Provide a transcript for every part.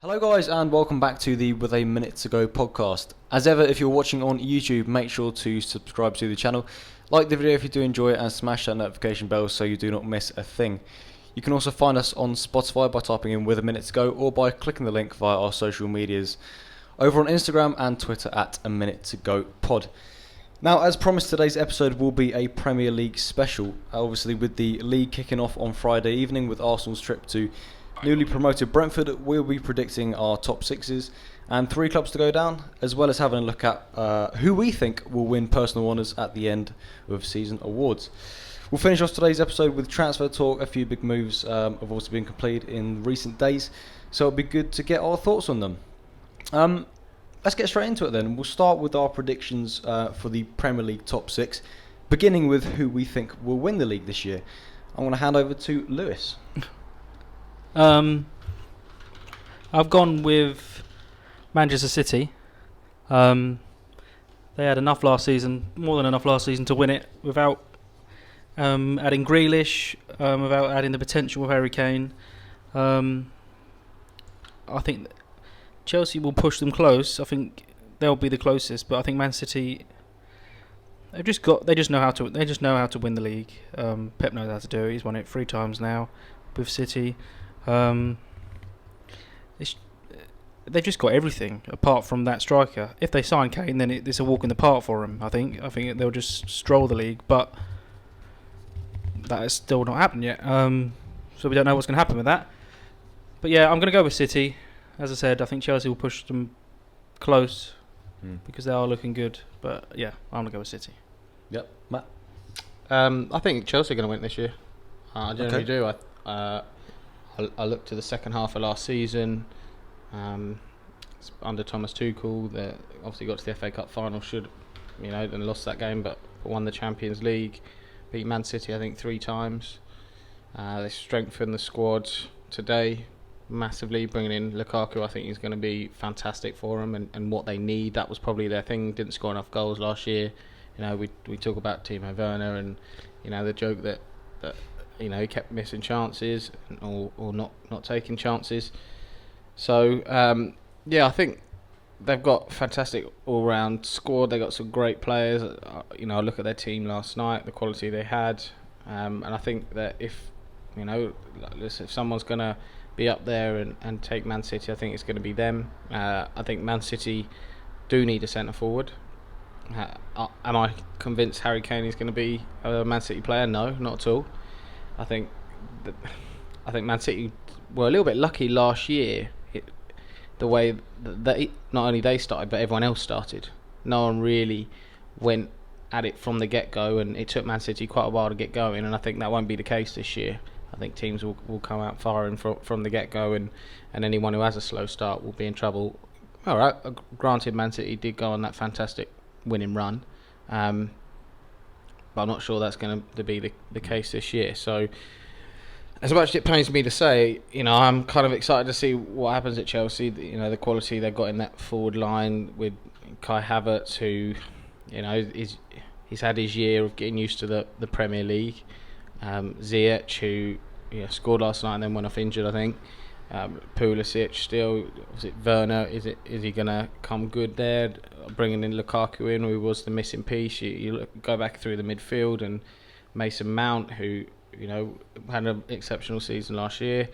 Hello guys and welcome back to the With a Minute to Go podcast. As ever, if you're watching on YouTube, make sure to subscribe to the channel, like the video if you do enjoy it, and smash that notification bell so you do not miss a thing. You can also find us on Spotify by typing in With a Minute to Go or by clicking the link via our social medias over on Instagram and Twitter at A Minute to Go Pod. Now, as promised, today's episode will be a Premier League special, obviously with the league kicking off on Friday evening with Arsenal's trip to newly promoted Brentford. We'll be predicting our top sixes and 3 clubs to go down, as well as having a look at who we think will win personal honours at the end of season awards. We'll finish off today's episode with transfer talk. A few big moves have also been completed in recent days, so it'll be good to get our thoughts on them. Let's get straight into it then. We'll start with our predictions for the Premier League top 6, beginning with who we think will win the league this year. I'm going to hand over to Lewis. I've gone with Manchester City. They had enough last season, more than enough last season, to win it without adding Grealish, without adding the potential of Harry Kane. I think Chelsea will push them close. I think they'll be the closest, but I think Man City, they just know how to win the league. Pep knows how to do it. He's won it 3 times now with City. They've just got everything apart from that striker. If they sign Kane, then it's a walk in the park for them. I think they'll just stroll the league, but that has still not happened yet. So we don't know what's going to happen with that. But yeah, I'm going to go with City. As I said, I think Chelsea will push them close because they are looking good. But yeah, I'm going to go with City. Yep, Matt. I think Chelsea are going to win this year. I generally do. I looked to the second half of last season. Under Thomas Tuchel, they obviously got to the FA Cup final, then lost that game, but won the Champions League, beat Man City I think 3 times. They strengthened the squad today massively, bringing in Lukaku. I think he's going to be fantastic for them, and what they need. That was probably their thing. Didn't score enough goals last year. We talk about Timo Verna and the joke that he kept missing chances or not taking chances. So I think they've got fantastic all-round squad. They got some great players. I look at their team last night, the quality they had, and I think that if someone's gonna be up there and take Man City, I think it's going to be them. I think Man City do need a centre forward. Am I convinced Harry Kane is going to be a Man City player? No, not at all. I think Man City were a little bit lucky last year. The way that not only they started, but everyone else started. No one really went at it from the get-go, and it took Man City quite a while to get going. And I think that won't be the case this year. I think teams will come out firing from the get-go, and anyone who has a slow start will be in trouble. All right, granted, Man City did go on that fantastic winning run. But I'm not sure that's going to be the case this year. So, as much as it pains me to say, I'm kind of excited to see what happens at Chelsea. The quality they've got in that forward line with Kai Havertz, who, he's had his year of getting used to the Premier League. Ziyech, who scored last night and then went off injured, I think. Pulisic still. Was it Verna? Is he going to come good there? Bringing in Lukaku in, who was the missing piece. You go back through the midfield, and Mason Mount, who had an exceptional season last year.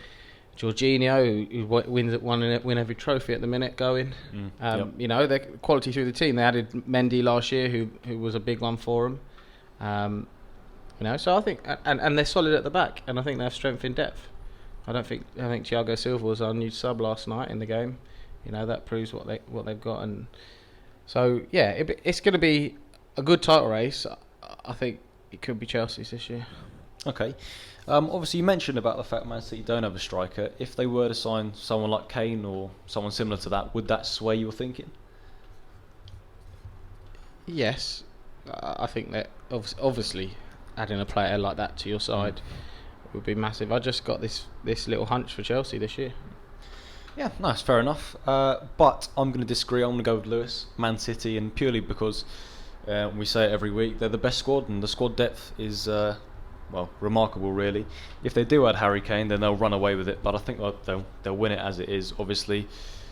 Jorginho, who win every trophy at the minute, going. Their quality through the team. They added Mendy last year, who was a big one for them. So I think, and they're solid at the back, and I think they have strength in depth. I think Thiago Silva was our new sub last night in the game. That proves what they've got, and so it's going to be a good title race. I think it could be Chelsea's this year. Okay. Obviously, you mentioned about the fact Man City don't have a striker. If they were to sign someone like Kane or someone similar to that, would that sway your thinking? Yes, I think that obviously adding a player like that to your side would be massive. I just got this little hunch for Chelsea this year. Yeah, nice, fair enough. But I'm going to disagree. I'm going to go with Lewis, Man City, and purely because we say it every week, they're the best squad, and the squad depth is remarkable really. If they do add Harry Kane, then they'll run away with it. But I think they'll win it as it is. Obviously,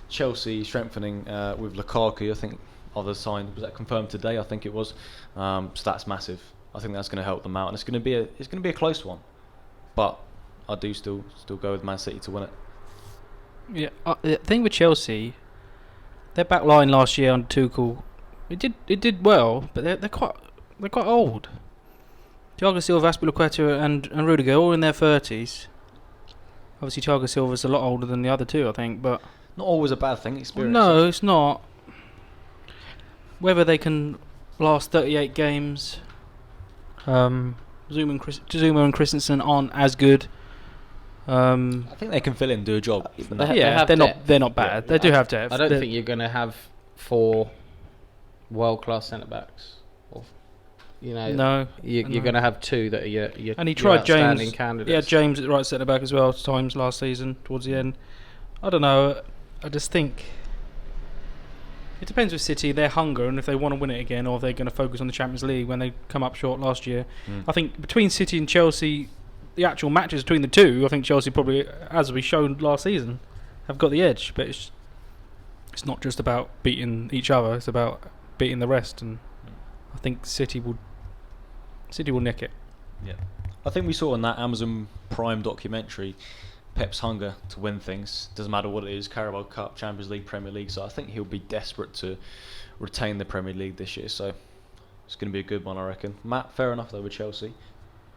Chelsea strengthening with Lukaku. I think other sign was that confirmed today. I think it was. So that's massive. I think that's going to help them out, and it's going to be a close one. But I do still go with Man City to win it. Yeah, the thing with Chelsea, their back line last year under Tuchel, it did well, but they're quite old. Thiago Silva, Azpilicueta, and Rudiger all in their 30s. Obviously, Thiago Silva's a lot older than the other two, I think, but not always a bad thing. Experience. No, it's not. Whether they can last 38 games, Zuma and Christensen aren't as good. I think they can fill in, do a job. They're not bad. They do have depth. I don't think you're going to have 4 world-class centre-backs. No. You're going to have 2 that are your and he tried outstanding James. candidates. Yeah, James at right centre-back as well times last season, towards the end. I don't know. I just think it depends with City, their hunger, and if they want to win it again, or if they're going to focus on the Champions League when they come up short last year. I think between City and Chelsea, the actual matches between the two, I think Chelsea probably, as we showed last season, have got the edge. But it's not just about beating each other; it's about beating the rest. And I think City will nick it. Yeah, I think we saw in that Amazon Prime documentary Pep's hunger to win things. Doesn't matter what it is, Carabao Cup, Champions League, Premier League. So I think he'll be desperate to retain the Premier League this year. So it's going to be a good one, I reckon. Matt, fair enough though with Chelsea.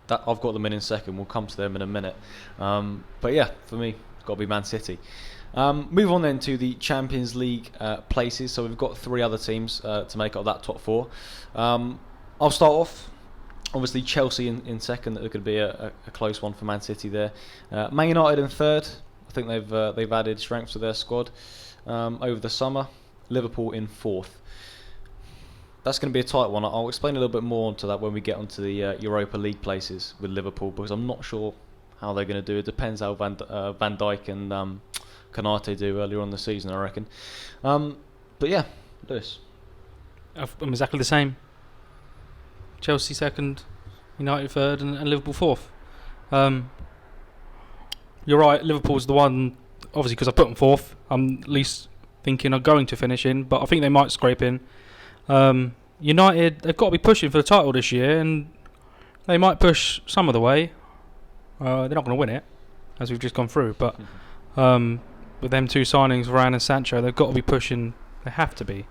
I've got them in second. We'll come to them in a minute. But yeah, for me, it's got to be Man City. Move on then to the Champions League places. So we've got 3 other teams to make up that top 4. I'll start off. Obviously, Chelsea in second. That could be a close one for Man City there. Man United in third. I think they've added strength to their squad over the summer. Liverpool in fourth. That's going to be a tight one. I'll explain a little bit more onto that when we get onto the Europa League places with Liverpool, because I'm not sure how they're going to do. It depends how Van Dyke and Konate do earlier on the season, I reckon. But yeah, Lewis. I'm exactly the same. Chelsea second, United third, and Liverpool fourth. You're right, Liverpool's the one, obviously because I put them fourth, I'm at least thinking of going to finish in, but I think they might scrape in. United, they've got to be pushing for the title this year, and they might push some of the way. They're not going to win it, as we've just gone through, but with them 2 signings, Varane and Sancho, they've got to be pushing. They have to be.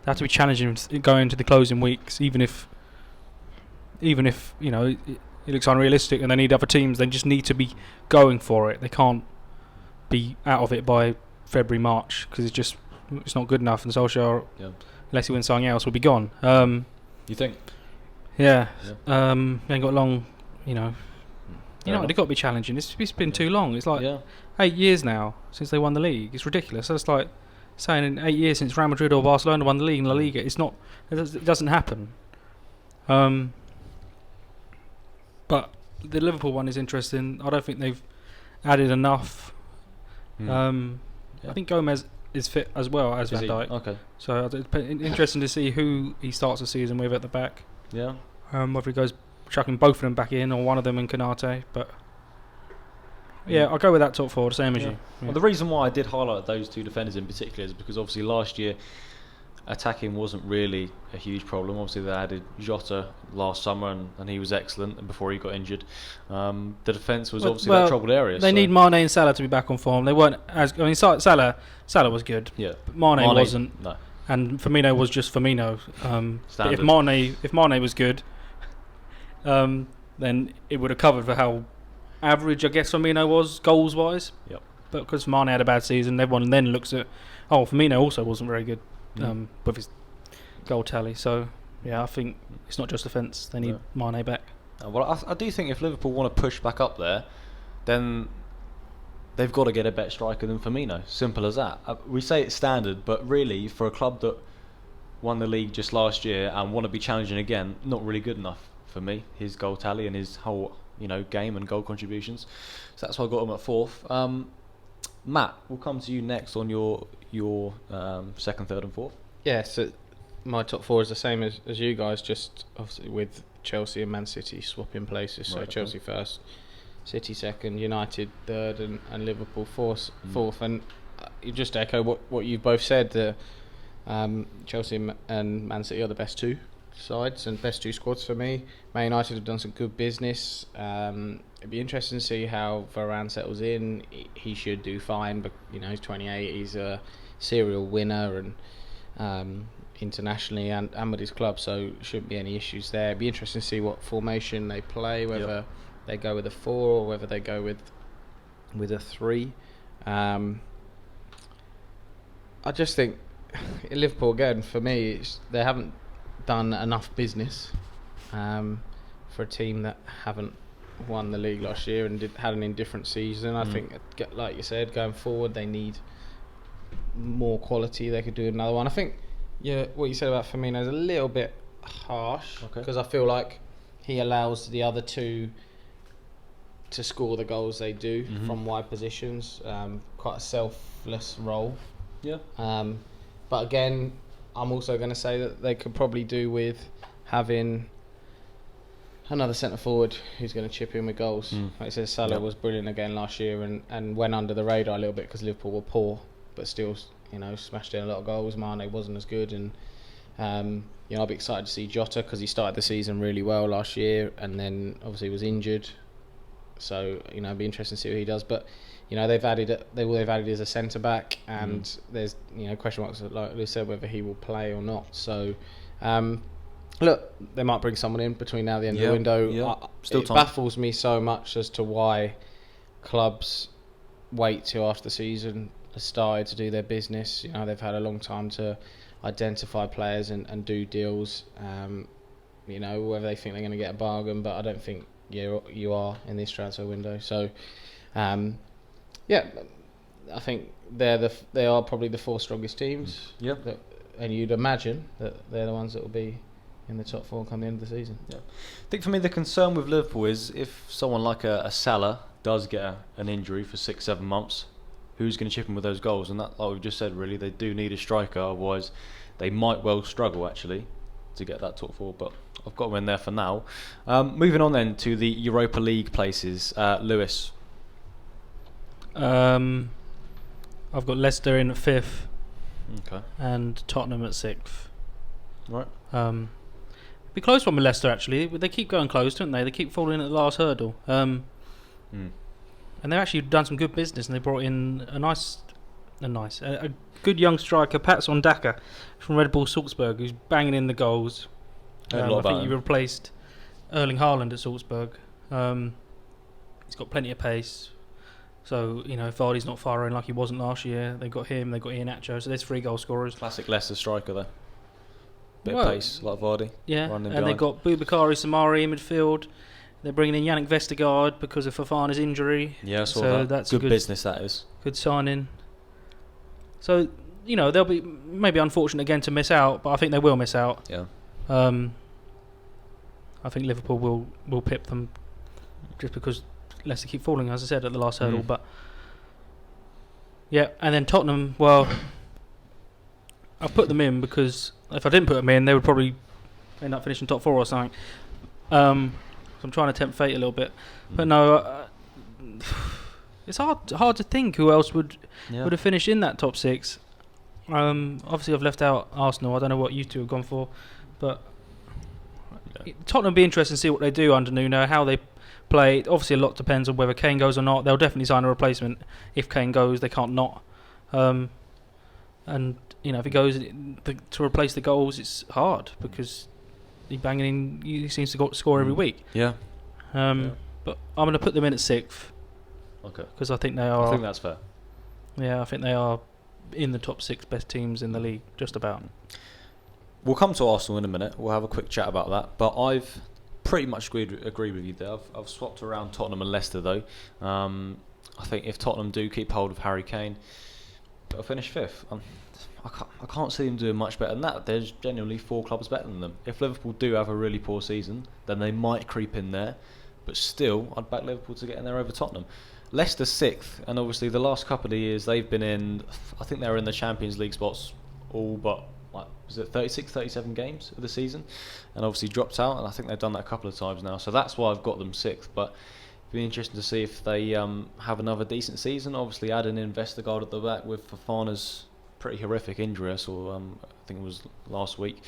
They have to be challenging going into the closing weeks, even if it looks unrealistic and they need other teams. They just need to be going for it. They can't be out of it by February, March, because it's not good enough. And Solskjaer, unless he wins something else, will be gone. You think? Yeah. They ain't got long. They've got to be challenging. It's been too long. It's like 8 years now since they won the league. It's ridiculous. That's like saying in 8 years since Real Madrid or Barcelona won the league in La Liga. It's not. It doesn't happen. But the Liverpool one is interesting. I don't think they've added enough. I think Gomez is fit as well as Van Dijk. Okay. So it's interesting to see who he starts the season with at the back. Yeah. Whether he goes chucking both of them back in or one of them in Konate. But yeah, I'll go with that top 4, the same as you. Yeah. Well, the reason why I did highlight those 2 defenders in particular is because obviously last year attacking wasn't really a huge problem. Obviously they added Jota last summer and he was excellent before he got injured. The defence was obviously that troubled area. They need Mane and Salah to be back on form. They weren't as... I mean, Salah was good. Yeah. But Mane wasn't. No. And Firmino was just Firmino. But if Mane was good, then it would have covered for how average, I guess, Firmino was, goals-wise. Yep. But because Mane had a bad season, everyone then looks at... Oh, Firmino also wasn't very good. With his goal tally. So yeah, I think it's not just defence. They need Mane back. Well, I do think if Liverpool want to push back up there, then they've got to get a better striker than Firmino. Simple as that. We say it's standard, but really for a club that won the league just last year and want to be challenging again, not really good enough for me. His goal tally and his whole game and goal contributions. So that's why I got him at 4th. Matt, we'll come to you next on your second, third and fourth. Yeah, so my top 4 is the same as you guys, just obviously with Chelsea and Man City swapping places. So Right, Chelsea first, City second, United third, and Liverpool fourth. And you just echo what you've both said. Chelsea and Man City are the best two sides and best two squads for me. Man United have done some good business. It'd be interesting to see how Varane settles in. He should do fine, but he's 28. He's a serial winner and internationally and with his club, so shouldn't be any issues there. It'd be interesting to see what formation they play, whether they go with a 4 or whether they go with a 3. I just think Liverpool again, for me, they haven't done enough business for a team that haven't won the league last year and had an indifferent season. I think, like you said, going forward they need more quality. They could do another one. I think what you said about Firmino is a little bit harsh, because I feel like he allows the other two to score the goals they do from wide positions. Quite a selfless role. But again, I'm also going to say that they could probably do with having another centre forward who's going to chip in with goals. Like I said, Salah was brilliant again last year and went under the radar a little bit because Liverpool were poor, but still, smashed in a lot of goals. Mane wasn't as good, and I'll be excited to see Jota because he started the season really well last year and then obviously was injured. So it'd be interesting to see what he does. But they've added as a centre back, and there's question marks, like Lou said, whether he will play or not. So look, they might bring someone in between now and the end of the window. Still it time. baffles me so much as to why clubs wait till after the season has started to do their business. They've had a long time to identify players and do deals. Whether they think they're going to get a bargain, but I don't think you are in this transfer window. So I think they are probably the 4 strongest teams. And you'd imagine that they're the ones that will be in the top 4 come the end of the season. I think for me the concern with Liverpool is if someone like a Salah does get an injury for 6-7 months, who's going to chip in with those goals? And that, like we've just said, really they do need a striker, otherwise they might well struggle actually to get that top 4. But I've got them in there for now. Moving on then to the Europa League places. Lewis. I've got Leicester in at 5th. Okay. And Tottenham at 6th. Right. Be close one with Leicester actually. They keep going close, don't they? They keep falling at the last hurdle. And they've actually done some good business, and they brought in a good young striker, Patson Daka, from Red Bull Salzburg, who's banging in the goals. I think he replaced Erling Haaland at Salzburg. He's got plenty of pace. So, if Vardy's not firing like he wasn't last year, they've got him, they've got Iheanacho, so there's 3 goal scorers. Classic Leicester striker though. Bit of pace, like Vardy. Yeah, and they've got Boubakary Samari in midfield. They're bringing in Yannick Vestergaard because of Fofana's injury. Yeah, so that's good business, that is. Good signing. So, they'll be maybe unfortunate again to miss out, but I think they will miss out. Yeah. I think Liverpool will pip them just because Leicester keep falling, as I said, at the last hurdle. But yeah, and then Tottenham, well, I've put them in because if I didn't put them in, they would probably end up finishing top 4 or something. So I'm trying to tempt fate a little bit, but no, it's hard to think who else would have finished in that top 6. Obviously, I've left out Arsenal. I don't know what you two have gone for, but Tottenham will be interesting to see what they do under Nuno, how they play. Obviously, a lot depends on whether Kane goes or not. They'll definitely sign a replacement if Kane goes. They can't not. And if he goes to replace the goals, it's hard because he seems to score every week. Yeah. But I'm going to put them in at 6th. Okay. Because I think they are. I think that's fair. Yeah, I think they are in the top 6 best teams in the league, just about. We'll come to Arsenal in a minute. We'll have a quick chat about that. But I've pretty much agreed with you there. I've swapped around Tottenham and Leicester though. I think if Tottenham do keep hold of Harry Kane, they'll finish 5th. I can't see them doing much better than that. There's genuinely 4 clubs better than them. If Liverpool do have a really poor season, then they might creep in there. But still, I'd back Liverpool to get in there over Tottenham. Leicester 6th, and obviously the last couple of years they've been in, I think they were in the Champions League spots all but was it 36, 37 games of the season, and obviously dropped out. And I think they've done that a couple of times now. So that's why I've got them 6th. But it'd be interesting to see if they have another decent season. Obviously, adding in Vestergaard at the back with Fofana's pretty horrific injury. I saw, I think it was last week.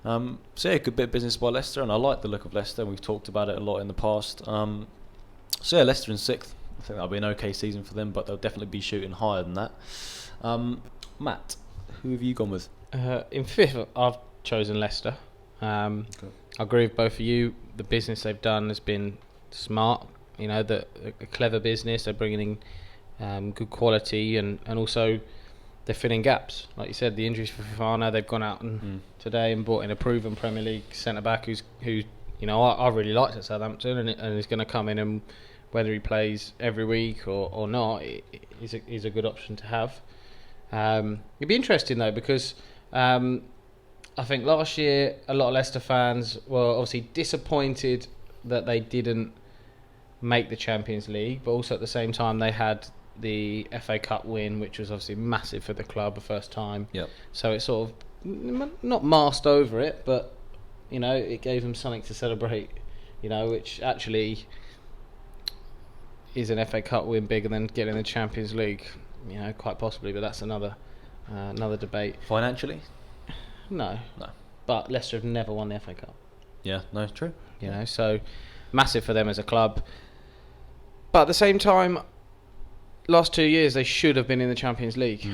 So yeah, good bit of business by Leicester, and I like the look of Leicester. We've talked about it a lot in the past. So yeah, Leicester in 6th. I think that'll be an okay season for them, but they'll definitely be shooting higher than that. Matt, who have you gone with? In 5th, I've chosen Leicester. I agree with both of you. The business they've done has been smart. You know, a clever business. They're bringing in good quality, and also they're filling gaps. Like you said, the injuries for Fofana, they've gone out and today and brought in a proven Premier League centre back who you know I really liked at Southampton, and is going to come in, and whether he plays every week or not, is a good option to have. It'd be interesting though, because I think last year a lot of Leicester fans were obviously disappointed that they didn't make the Champions League, but also at the same time they had the FA Cup win, which was obviously massive for the club, the first time. Yep. So it sort of not masked over it, but you know, it gave them something to celebrate. You know, which actually is an FA Cup win bigger than getting the Champions League? You know, quite possibly, but that's another debate. Financially? No. But Leicester have never won the FA Cup. Yeah, no, it's true. You know, so massive for them as a club. But at the same time, last 2 years they should have been in the Champions League.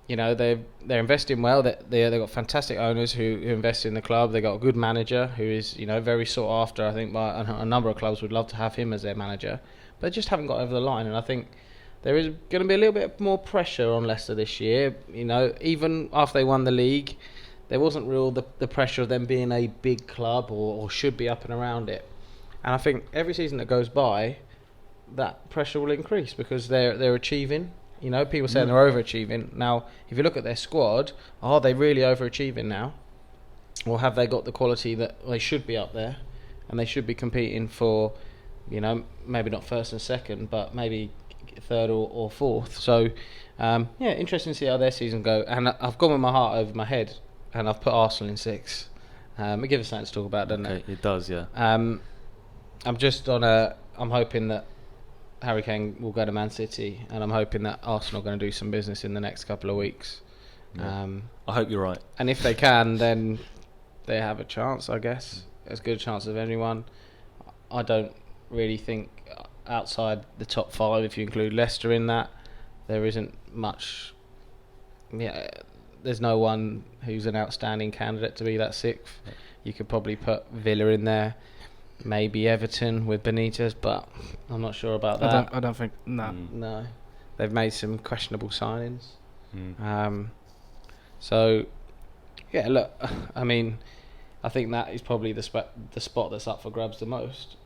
You know, they're investing well. They've got fantastic owners who invest in the club. They got a good manager who is, you know, very sought after. I think by a number of clubs would love to have him as their manager, but they just haven't got over the line. And I think there is going to be a little bit more pressure on Leicester this year. You know, even after they won the league, there wasn't real the pressure of them being a big club or should be up and around it. And I think every season that goes by, that pressure will increase because they're achieving. You know, people saying they're overachieving. Now, if you look at their squad, are they really overachieving now? Or have they got the quality that they should be up there? And they should be competing for, you know, maybe not first and second, but maybe third or fourth. So, yeah, interesting to see how their season go. And I've gone with my heart over my head, and I've put Arsenal in 6. It gives us something to talk about, doesn't it? It does, yeah. I'm hoping that Harry Kane will go to Man City, and I'm hoping that Arsenal are going to do some business in the next couple of weeks. Yeah. I hope you're right. And if they can, then they have a chance, I guess. As good a chance as anyone. I don't really think outside the top 5, if you include Leicester in that, there isn't much. Yeah, there's no one who's an outstanding candidate to be that 6th. Yeah. You could probably put Villa in there. Maybe Everton with Benitez, but I'm not sure about that. I don't think No, they've made some questionable signings. So yeah, look, I mean, I think that is probably the spot that's up for grabs the most.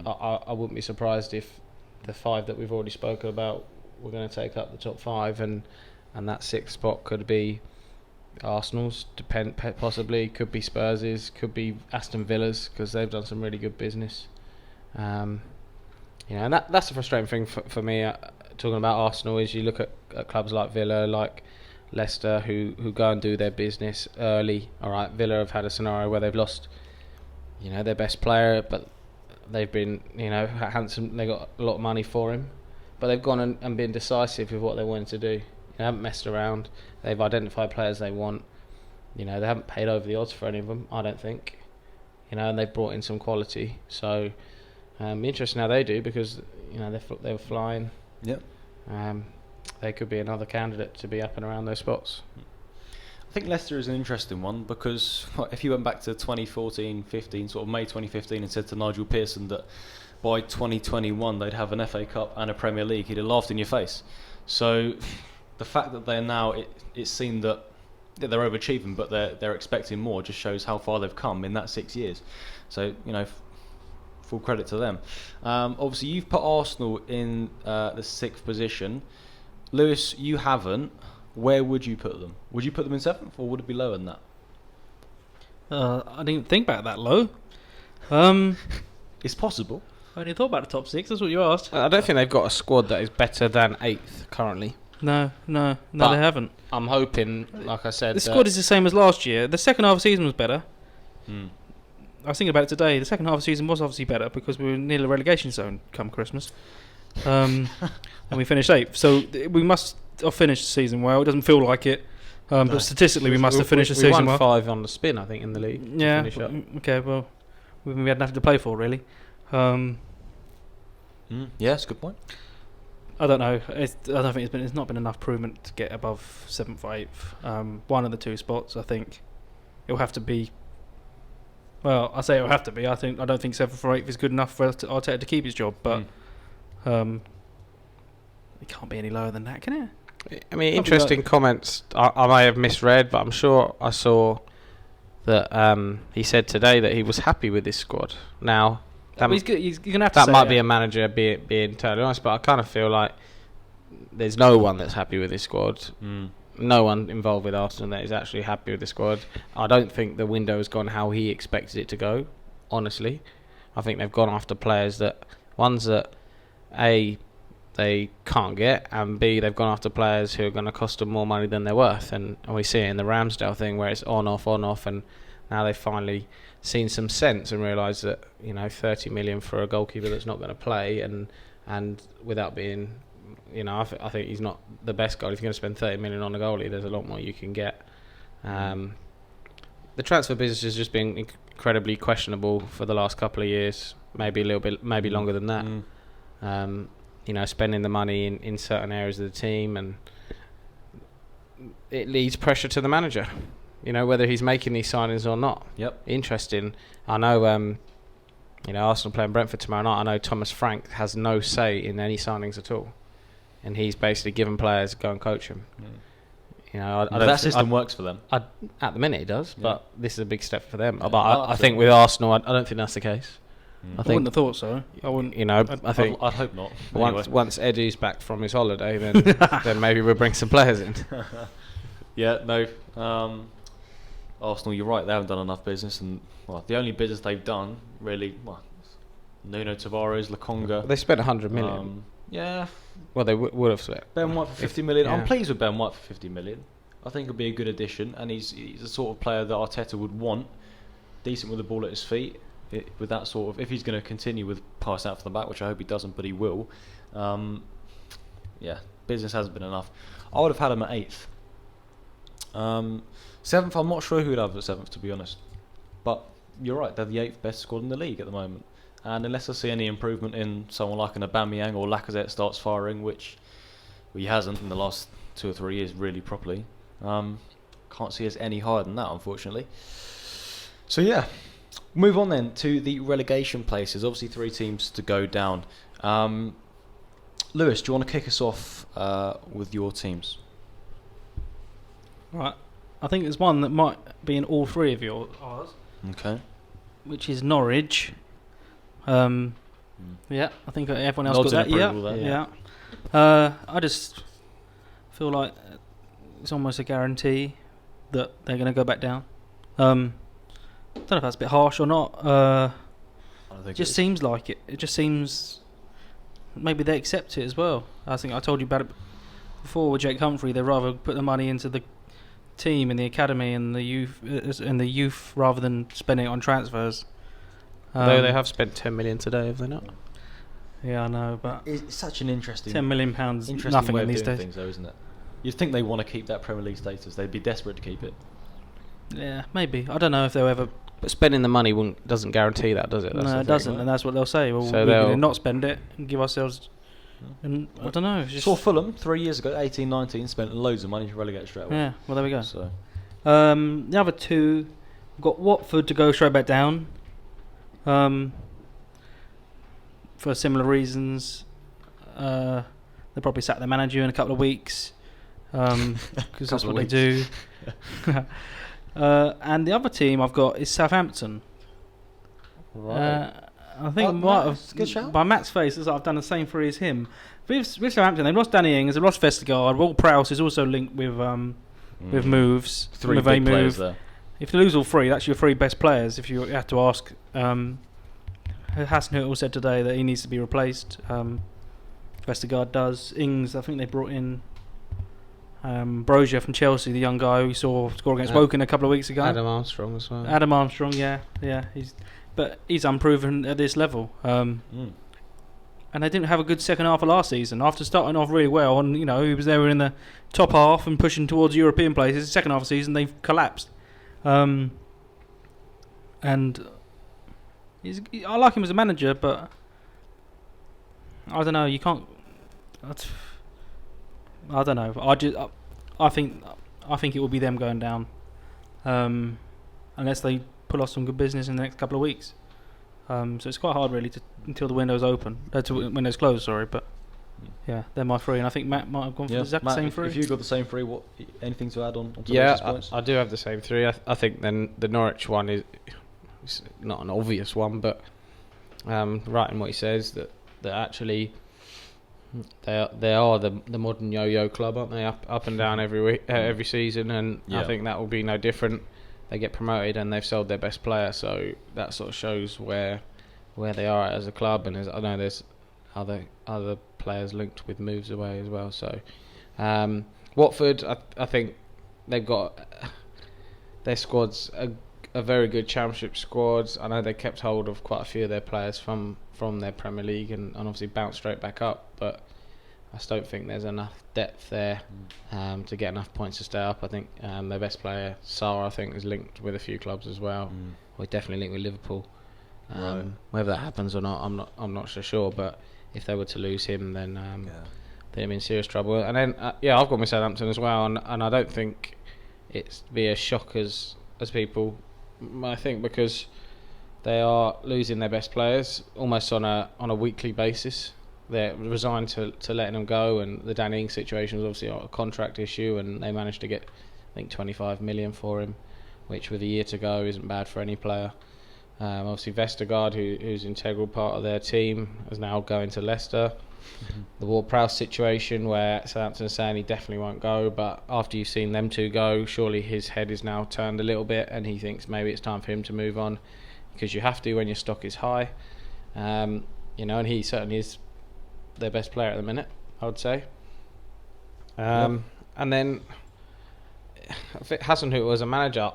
I wouldn't be surprised if the 5 that we've already spoken about were going to take up the top 5, and that 6th spot could be Arsenal's, possibly, could be Spurs's, could be Aston Villa's, because they've done some really good business. You know, and that's the frustrating thing for me. Talking about Arsenal is you look at clubs like Villa, like Leicester, who go and do their business early. All right, Villa have had a scenario where they've lost, you know, their best player, but they've been, you know, handsome. They got a lot of money for him, but they've gone and been decisive with what they wanted to do. They haven't messed around. They've identified players they want. You know, they haven't paid over the odds for any of them, I don't think. You know, and they've brought in some quality. So, be interesting how they do, because, you know, they were flying. Yep. They could be another candidate to be up and around those spots. I think Leicester is an interesting one, because if you went back to 2014-15, sort of May 2015, and said to Nigel Pearson that by 2021 they'd have an FA Cup and a Premier League, he'd have laughed in your face. So the fact that they're now, it's seen that they're overachieving, but they're expecting more, just shows how far they've come in that 6 years. So, you know, full credit to them. Obviously, you've put Arsenal in the 6th position. Lewis, you haven't. Where would you put them? Would you put them in 7th, or would it be lower than that? I didn't think about that low. It's possible. I only thought about the top 6. That's what you asked. I don't think they've got a squad that is better than 8th currently. No, But they haven't. I'm hoping, like I said, The squad is the same as last year. The second half of the season was better. I was thinking about it today. The second half of the season was obviously better because we were near the relegation zone come Christmas. And we finished 8th. So we must have finished the season well. It doesn't feel like it. But statistically, we must have finished the season well. We won 5 on the spin, I think, in the league. Yeah. To finish up. Okay, well, we had nothing to play for, really. Yeah, that's a good point. I don't know. I don't think it's not been enough improvement to get above 7th or 8th. One of the 2 spots, I think, it'll have to be. Well, I say it'll have to be. I don't think 7th or 8th is good enough for Arteta to keep his job, but it can't be any lower than that, can it? I mean, interesting comments. I may have misread, but I'm sure I saw that he said today that he was happy with his squad. Now, He's gonna have to. That say might be a manager being totally honest, but I kind of feel like there's no one that's happy with his squad. No one involved with Arsenal that is actually happy with the squad. I don't think the window has gone how he expected it to go. Honestly, I think they've gone after players ones that A, they can't get, and B, they've gone after players who are going to cost them more money than they're worth. And we see it in the Ramsdale thing where it's on off, and now they've finally seen some sense and realised that 30 million for a goalkeeper that's not going to play and without being, I think he's not the best goalie. If you're going to spend 30 million on a goalie, there's a lot more you can get. The transfer business has just been incredibly questionable for the last couple of years, maybe a little bit, maybe longer than that. Spending the money in certain areas of the team, and it leads pressure to the manager. Whether he's making these signings or not. Yep. Interesting. I know, Arsenal playing Brentford tomorrow night. I know Thomas Frank has no say in any signings at all, and he's basically given players go and coach them. That system works for them. At the minute it does, but this is a big step for them. Yeah, but I think with Arsenal, I don't think that's the case. I wouldn't have thought so. I wouldn't. I think I'd hope not. Once Eddie's back from his holiday, then maybe we'll bring some players in. Yeah, no. Arsenal, you're right. They haven't done enough business, and the only business they've done really, Nuno Tavares, Lokonga. They spent 100 million. Yeah. Well, they would have spent. Ben White for 50 million. I'm pleased with Ben White for 50 million. I think he'll be a good addition, and he's the sort of player that Arteta would want. Decent with the ball at his feet. With that sort of, if he's going to continue with pass out from the back, which I hope he doesn't, but he will. Business hasn't been enough. I would have had him at 8th. 7th, I'm not sure who would have at 7th, to be honest. But you're right, they're the 8th best squad in the league at the moment. And unless I see any improvement in someone like an Aubameyang or Lacazette starts firing, which he hasn't in the last 2 or 3 years really properly, can't see us any higher than that, unfortunately. So yeah, move on then to the relegation places. Obviously 3 teams to go down. Lewis, do you want to kick us off with your teams? Right. I think there's one that might be in all 3 of ours. Okay. Which is Norwich. Yeah, I think everyone else got that. Yeah. I just feel like it's almost a guarantee that they're going to go back down. I don't know if that's a bit harsh or not. It just seems like it. It just seems maybe they accept it as well. I think I told you about it before with Jake Humphrey. They'd rather put the money into the team in the academy and the youth rather than spending it on transfers. Though they have spent 10 million today, have they not? Yeah, I know, but it's such an interesting £10 million nothing in these days, things, though, isn't it? You'd think they want to keep that Premier League status. They'd be desperate to keep it. Yeah, maybe. I don't know if they'll ever. But spending the money doesn't guarantee that, does it? No, it doesn't, and that's what they'll say. Well, so we're going to not spend it and give ourselves. And I don't know. Saw Fulham 3 years ago, 18-19, spent loads of money to relegate straight away. Yeah, well there we go. So, the other 2, we've got Watford to go straight back down. For similar reasons, they'll probably sack their manager in a couple of weeks, because that's what they do. And the other team I've got is Southampton. right. I think good shout. by Matt's face, I've done the same for as him. With Southampton, they've lost Danny Ings, they've lost Vestergaard. Will Prowse is also linked with moves. 3 big players there. If you lose all 3, that's your 3 best players. If you have to ask, Hasenhüttl said today that he needs to be replaced. Vestergaard does. Ings, I think they brought in Brozier from Chelsea, the young guy we saw score against Woking a couple of weeks ago. Adam Armstrong as well. Adam Armstrong, yeah. He's unproven at this level. And they didn't have a good second half of last season. After starting off really well, and he was there in the top half and pushing towards European places. The second half of the season, they've collapsed. And I like him as a manager, but I don't know. You can't. I don't know. I think it will be them going down, unless they pull off some good business in the next couple of weeks. So it's quite hard really until the window's open, window's closed. Sorry, but yeah, they're my three, and I think Matt might have gone for the exact same three. If you've got the same three, anything to add on? Yeah, I do have the same three. I think then the Norwich one is not an obvious one, but right in what he says that actually. They are the modern yo-yo club, aren't they? Up and down every week, every season, and I think that will be no different. They get promoted and they've sold their best player, so that sort of shows where they are at as a club. And I know there's other players linked with moves away as well. So Watford, I think they've got their squad's a very good Championship squad. I know they kept hold of quite a few of their players from their Premier League and obviously bounced straight back up, but I just don't think there's enough depth there to get enough points to stay up. I think their best player, Sarr, I think, is linked with a few clubs as well. Or definitely linked with Liverpool. Right. Whether that happens or not, I'm not so sure. But if they were to lose him, then they'd be in serious trouble. And then I've got my Southampton as well, and I don't think it's be as shock as people. I think because they are losing their best players almost on a weekly basis. They're resigned to letting them go, and the Danny Ings situation was obviously a contract issue, and they managed to get, I think, 25 million for him, which with a year to go isn't bad for any player. Obviously Vestergaard, who's an integral part of their team, is now going to Leicester. The Ward-Prowse situation where Southampton are saying he definitely won't go, but after you've seen them two go, surely his head is now turned a little bit and he thinks maybe it's time for him to move on, because you have to when your stock is high. And he certainly is their best player at the minute, I would say. And then Hasenhüttl as a manager,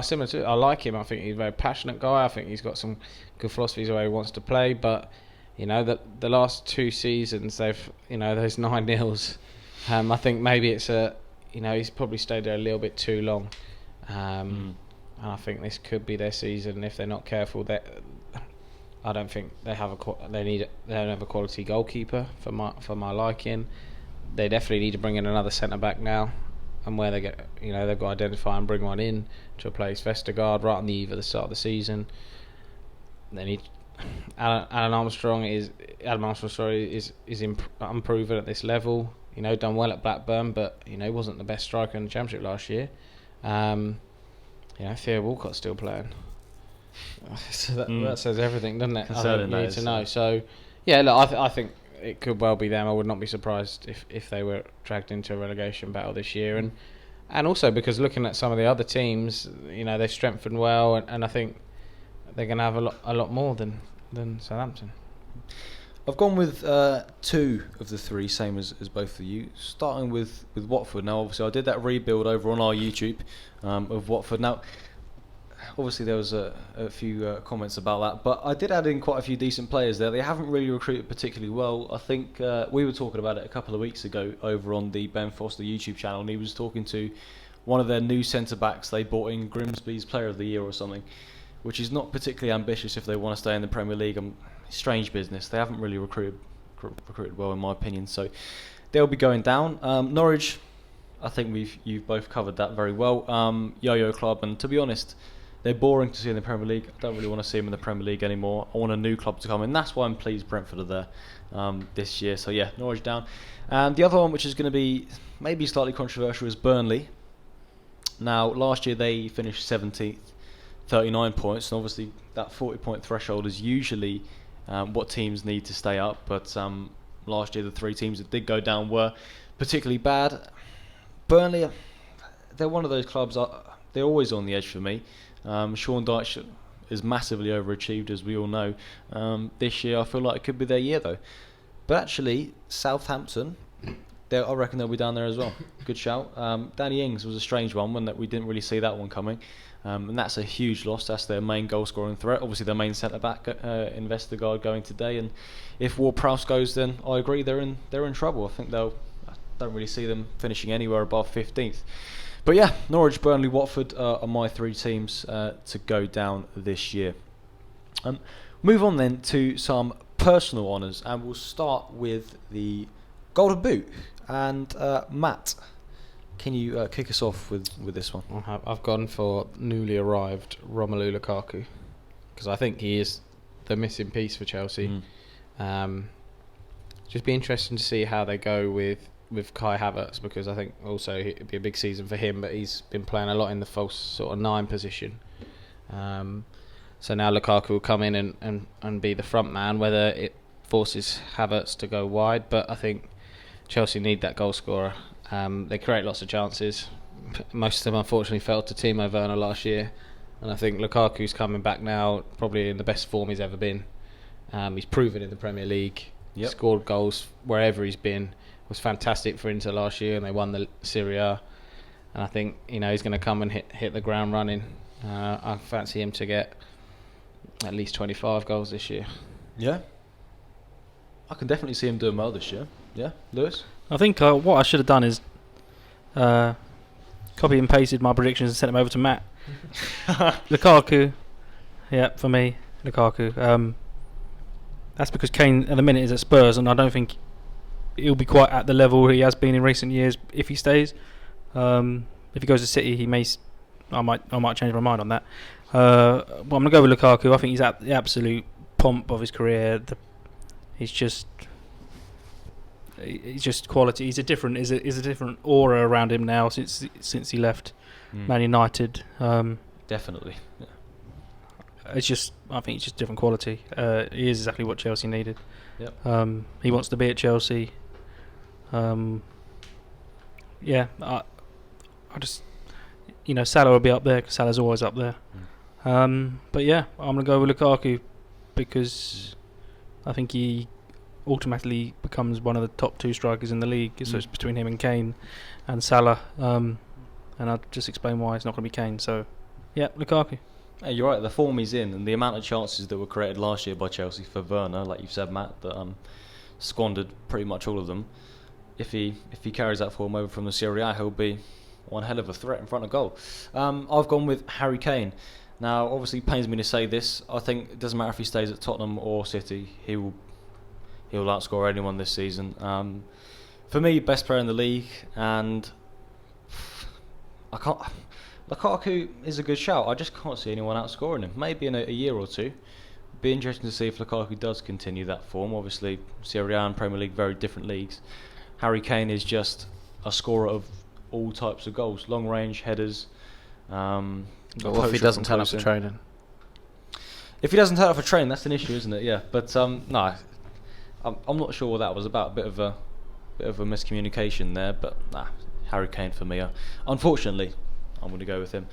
similar to I like him. I think he's a very passionate guy. I think he's got some good philosophies the way he wants to play, but the last two seasons they've those 9-0s. I think maybe it's he's probably stayed there a little bit too long, and I think this could be their season if they're not careful. I don't think they have they don't have a quality goalkeeper for my liking. They definitely need to bring in another centre back now, and where they get they've got to identify and bring one in to replace Vestergaard right on the eve of the start of the season. They need. Adam Armstrong is unproven at this level. Done well at Blackburn, but he wasn't the best striker in the Championship last year. Theo Walcott's still playing. So that says everything, doesn't it? You need to know. So look, I think it could well be them. I would not be surprised if they were dragged into a relegation battle this year, and also because looking at some of the other teams, they've strengthened well, and I think they're going to have a lot more than Southampton. I've gone with two of the three, same as both of you. Starting with Watford. Now, obviously, I did that rebuild over on our YouTube of Watford. Now, obviously, there was a few comments about that, but I did add in quite a few decent players there. They haven't really recruited particularly well. I think we were talking about it a couple of weeks ago over on the Ben Foster YouTube channel, and he was talking to one of their new centre-backs. They bought in Grimsby's Player of the Year or something, which is not particularly ambitious if they want to stay in the Premier League. Strange business. They haven't really recruited well, in my opinion. So they'll be going down. Norwich, I think you've both covered that very well. Yo-yo club, and to be honest, they're boring to see in the Premier League. I don't really want to see them in the Premier League anymore. I want a new club to come in. That's why I'm pleased Brentford are there this year. So yeah, Norwich down. And the other one, which is going to be maybe slightly controversial, is Burnley. Now, last year they finished 17th. 39 points, and obviously that 40-point threshold is usually what teams need to stay up, but last year the three teams that did go down were particularly bad. Burnley, they're one of those clubs, they're always on the edge for me. Sean Dyche is massively overachieved, as we all know. This year I feel like it could be their year though. But actually, Southampton, I reckon they'll be down there as well. Good shout. Danny Ings was a strange one that we didn't really see that one coming. And that's a huge loss. That's their main goal scoring threat. Obviously, their main centre back, Vestergaard, going today. And if Ward-Prowse goes, then I agree they're in trouble. I think I don't really see them finishing anywhere above 15th. But yeah, Norwich, Burnley, Watford are my 3 teams to go down this year. Move on then to some personal honours, and we'll start with the Golden Boot. And Matt, can you kick us off with this one? I've gone for newly arrived Romelu Lukaku, because I think he is the missing piece for Chelsea. Just be interesting to see how they go with Kai Havertz, because I think also it'd be a big season for him, but he's been playing a lot in the false sort of 9 position. So now Lukaku will come in and be the front man, whether it forces Havertz to go wide, but I think Chelsea need that goal scorer. They create lots of chances. Most of them unfortunately fell to Timo Verna last year, and I think Lukaku's coming back now, probably in the best form he's ever been. He's proven in the Premier League. Yep. Scored goals wherever he's been. Was fantastic for Inter last year, and they won the Serie A. And I think he's going to come and hit the ground running. I fancy him to get at least 25 goals this year. Yeah, I can definitely see him doing well this year. Yeah, Lewis? I think what I should have done is copy and pasted my predictions and sent them over to Matt. Lukaku, yeah, for me, Lukaku. That's because Kane at the minute is at Spurs, and I don't think he'll be quite at the level he has been in recent years if he stays. If he goes to City, I might change my mind on that. But I'm gonna go with Lukaku. I think he's at the absolute pomp of his career. He's just quality. He's a different aura around him now since he left Man United. Definitely. Yeah. I think it's just different quality. He is exactly what Chelsea needed. Yep. He wants to be at Chelsea. Yeah, I just Salah will be up there because Salah's always up there. But yeah, I'm gonna go with Lukaku because I think he automatically becomes one of the top 2 strikers in the league. So it's between him and Kane and Salah. And I'll just explain why it's not going to be Kane. So yeah, Lukaku. Hey, you're right. The form he's in and the amount of chances that were created last year by Chelsea for Verna, like you've said, Matt, that squandered pretty much all of them. If he carries that form over from the Serie A, he'll be one hell of a threat in front of goal. I've gone with Harry Kane. Now, obviously, it pains me to say this. I think it doesn't matter if he stays at Tottenham or City. He'll outscore anyone this season. For me, best player in the league, and Lukaku is a good shout. I just can't see anyone outscoring him. Maybe in a year or two. Be interesting to see if Lukaku does continue that form. Obviously, Serie A and Premier League, very different leagues. Harry Kane is just a scorer of all types of goals, long range headers. But what if he doesn't turn up for training? If he doesn't turn up for training, that's an issue, isn't it? Yeah, but no, I'm not sure what that was about. A bit of a miscommunication there, but Harry Kane for me. Unfortunately, I'm going to go with him.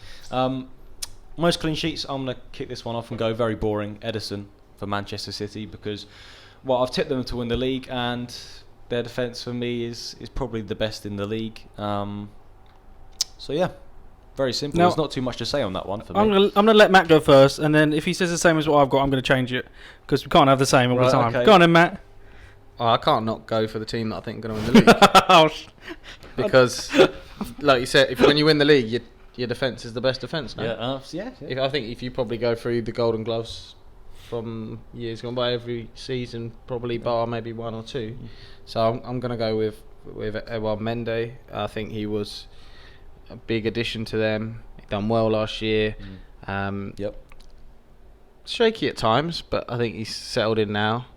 Most clean sheets, I'm going to kick this one off and go very boring. Ederson for Manchester City, because I've tipped them to win the league, and their defence for me is probably the best in the league. So yeah, very simple. There's not too much to say on that one for me. I'm gonna let Matt go first, and then if he says the same as what I've got, I'm going to change it because we can't have the same all the time. Okay. Go on then, Matt. Oh, I can't not go for the team that I think are going to win the league. Because, like you said, when you win the league, your defence is the best defence now. Yeah. I think if you probably go through the Golden Gloves from years gone by, every season, probably bar maybe 1 or 2. So I'm going to go with Edouard Mendy. I think he was a big addition to them. He done well last year. Yep. Shaky at times, but I think he's settled in now.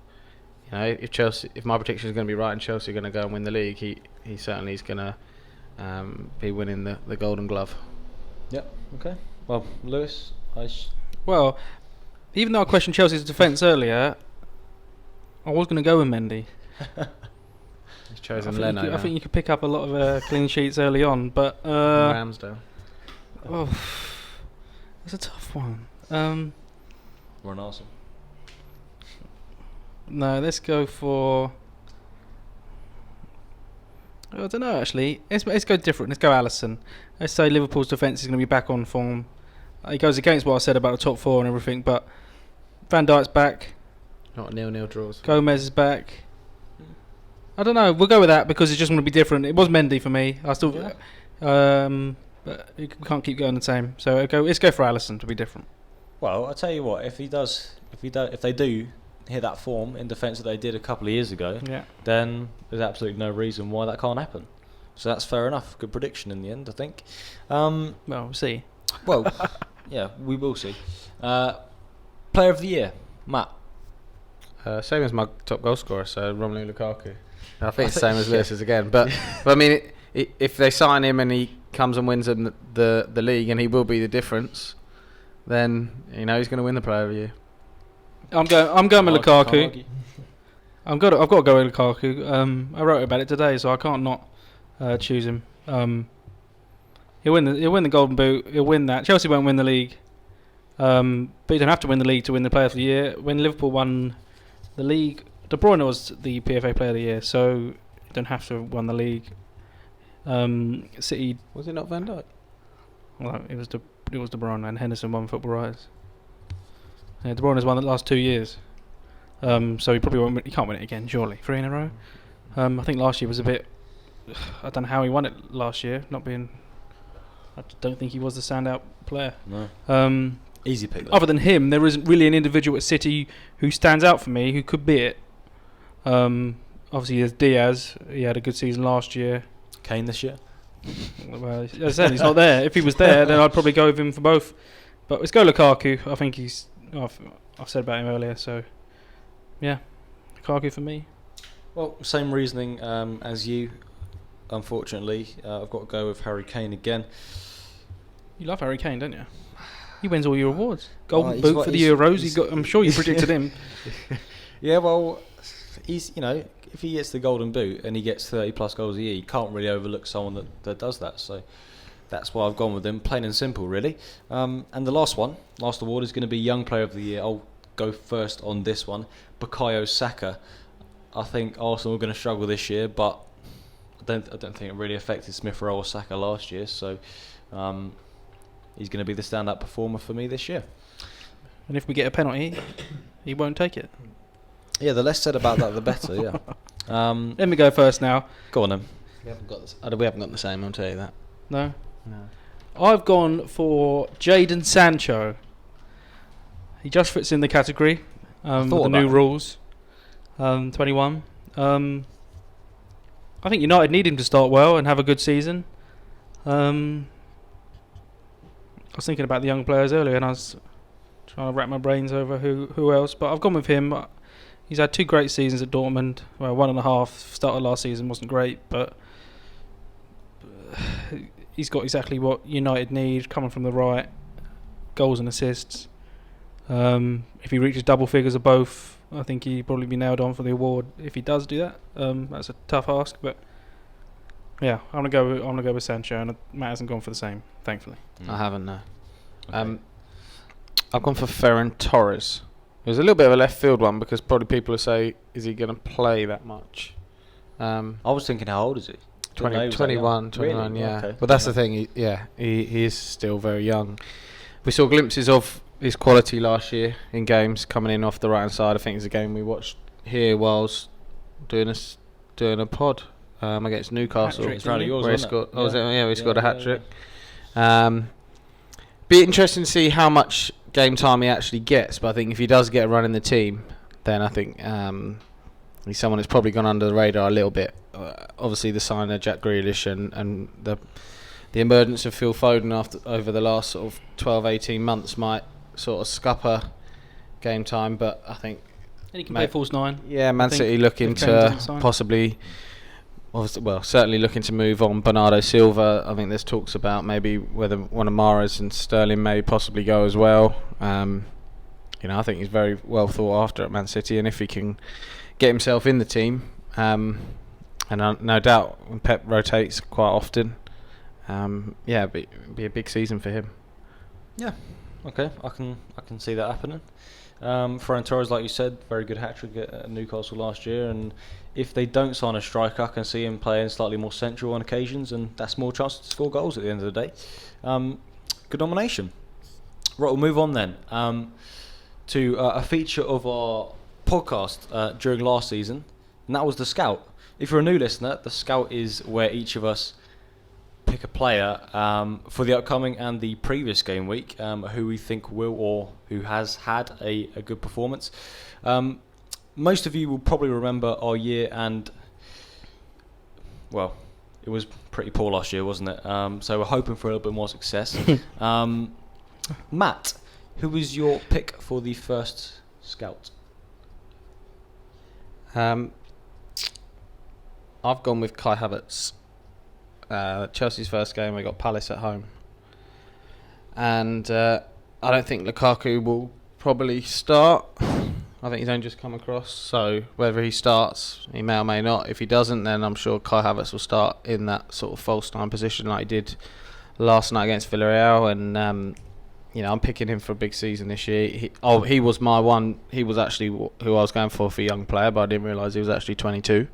If my prediction is going to be right and Chelsea are going to go and win the league, he certainly is going to be winning the Golden Glove. Yep. Okay. Well, Lewis, Well, even though I questioned Chelsea's defence earlier, I was going to go with Mendy. He's chosen Leno. I think you could pick up a lot of clean sheets early on, but Ramsdale. Oh, it's a tough one. we're an Arsenal. No, let's go for. I don't know, actually. Let's go different. Let's go Alisson. Let's say Liverpool's defence is going to be back on form. It goes against what I said about the top four and everything, but Van Dijk's back. Not 0-0 draws. Gomez is back. I don't know. We'll go with that because it's just going to be different. It was Mendy for me. I still... but we can't keep going the same. So let's go for Alisson to be different. Well, I'll tell you what. If they do hit that form in defence that they did a couple of years ago, then there's absolutely no reason why that can't happen. So that's fair enough. Good prediction in the end, I think. Well, we'll see. Well, yeah, we will see. Player of the year, Matt. Same as my top goal scorer, so Romelu Lukaku. I think it's the same as Lewis's again. But I mean, if they sign him and he comes and wins them the league, and he will be the difference, then he's going to win the Player of the Year. I'm going with Lukaku. I've got to go with Lukaku. I wrote about it today, so I can't not choose him. He'll win the Golden Boot. He'll win that. Chelsea won't win the league, but you don't have to win the league to win the Player of the Year. When Liverpool won the league, De Bruyne was the PFA Player of the Year, so you don't have to have won the league. City, was it not Van Dijk? Well, it was De Bruyne, and Henderson won Football Writers. Yeah, De Bruyne has won the last 2 years, so he probably won't. He can't win it again, surely. 3 in a row. I think last year was a bit. I don't know how he won it last year. I don't think he was the standout player. No. Easy pick. Though. Other than him, there isn't really an individual at City who stands out for me who could be it. Obviously, there's Diaz. He had a good season last year. Kane this year. Well, as I said, he's not there. If he was there, then I'd probably go with him for both. But let's go Lukaku. I think I've said about him earlier, so yeah, Lukaku for me. Well, same reasoning as you. Unfortunately, I've got to go with Harry Kane again. You love Harry Kane, don't you? He wins all your awards. Golden Boot for the Euros. I'm sure you predicted him. Yeah, well, he's if he gets the Golden Boot and he gets 30 plus goals a year, you can't really overlook someone that does that. So that's why I've gone with him, plain and simple, really. And the last award is going to be Young Player of the Year. I'll go first on this one, Bukayo Saka. I think Arsenal are going to struggle this year, but I don't think it really affected Smith Rowe or Saka last year. So he's going to be the standout performer for me this year. And if we get a penalty, he won't take it. Yeah, the less said about that, the better. Yeah. Let me go first now. Go on, then. We haven't got the same. I'll tell you that. No. I've gone for Jadon Sancho. He just fits in the category with the new rules. 21. I think United need him to start well and have a good season. I was thinking about the young players earlier, and I was trying to wrap my brains over who else. But I've gone with him. He's had 2 great seasons at Dortmund. Well, 1.5. Start of last season wasn't great, but he's got exactly what United need, coming from the right, goals and assists. If he reaches double figures of both, I think he'd probably be nailed on for the award if he does do that. That's a tough ask, but yeah, I'm gonna go with Sancho, and Matt hasn't gone for the same, thankfully. I haven't, no. Okay. I've gone for Ferran Torres. It was a little bit of a left field one because probably people will say, is he going to play that much? I was thinking, how old is he? 21, really? yeah. Okay. But that's the thing, he is still very young. We saw glimpses of his quality last year in games coming in off the right hand side. I think it's a game we watched here whilst doing a pod against Newcastle. Hat-trick, where he scored. We scored a hat trick. Be interesting to see how much game time he actually gets, but I think if he does get a run in the team, then I think he's someone that's probably gone under the radar a little bit. Obviously, the sign of Jack Grealish and the emergence of Phil Foden over the last sort of 12-18 months might sort of scupper game time, but I think he can play false 9. Yeah, Man City looking to possibly, certainly looking to move on Bernardo Silva. I think there's talks about maybe whether one of Mahrez and Sterling may possibly go as well. I think he's very well thought after at Man City, and if he can get himself in the team, and no doubt when Pep rotates quite often, it'd be a big season for him. Yeah, okay, I can see that happening. Ferran Torres, like you said, very good hat-trick at Newcastle last year, and if they don't sign a striker, I can see him playing slightly more central on occasions, and that's more chance to score goals at the end of the day. Good nomination. Right, we'll move on then to a feature of our podcast during last season, and that was the Scout. If you're a new listener, the Scout is where each of us pick a player for the upcoming and the previous game week who we think will or who has had a good performance. Most of you will probably remember our year, and well, it was pretty poor last year, wasn't it? So we're hoping for a little bit more success. Matt, who was your pick for the first Scout? I've gone with Kai Havertz. Chelsea's first game, we got Palace at home, and I don't think Lukaku will probably start. I think he's only just come across, so whether he starts, he may or may not. If he doesn't, then I'm sure Kai Havertz will start in that sort of false nine position like he did last night against Villarreal, and I'm picking him for a big season this year. He was my one. He was actually who I was going for young player, but I didn't realise he was actually 22,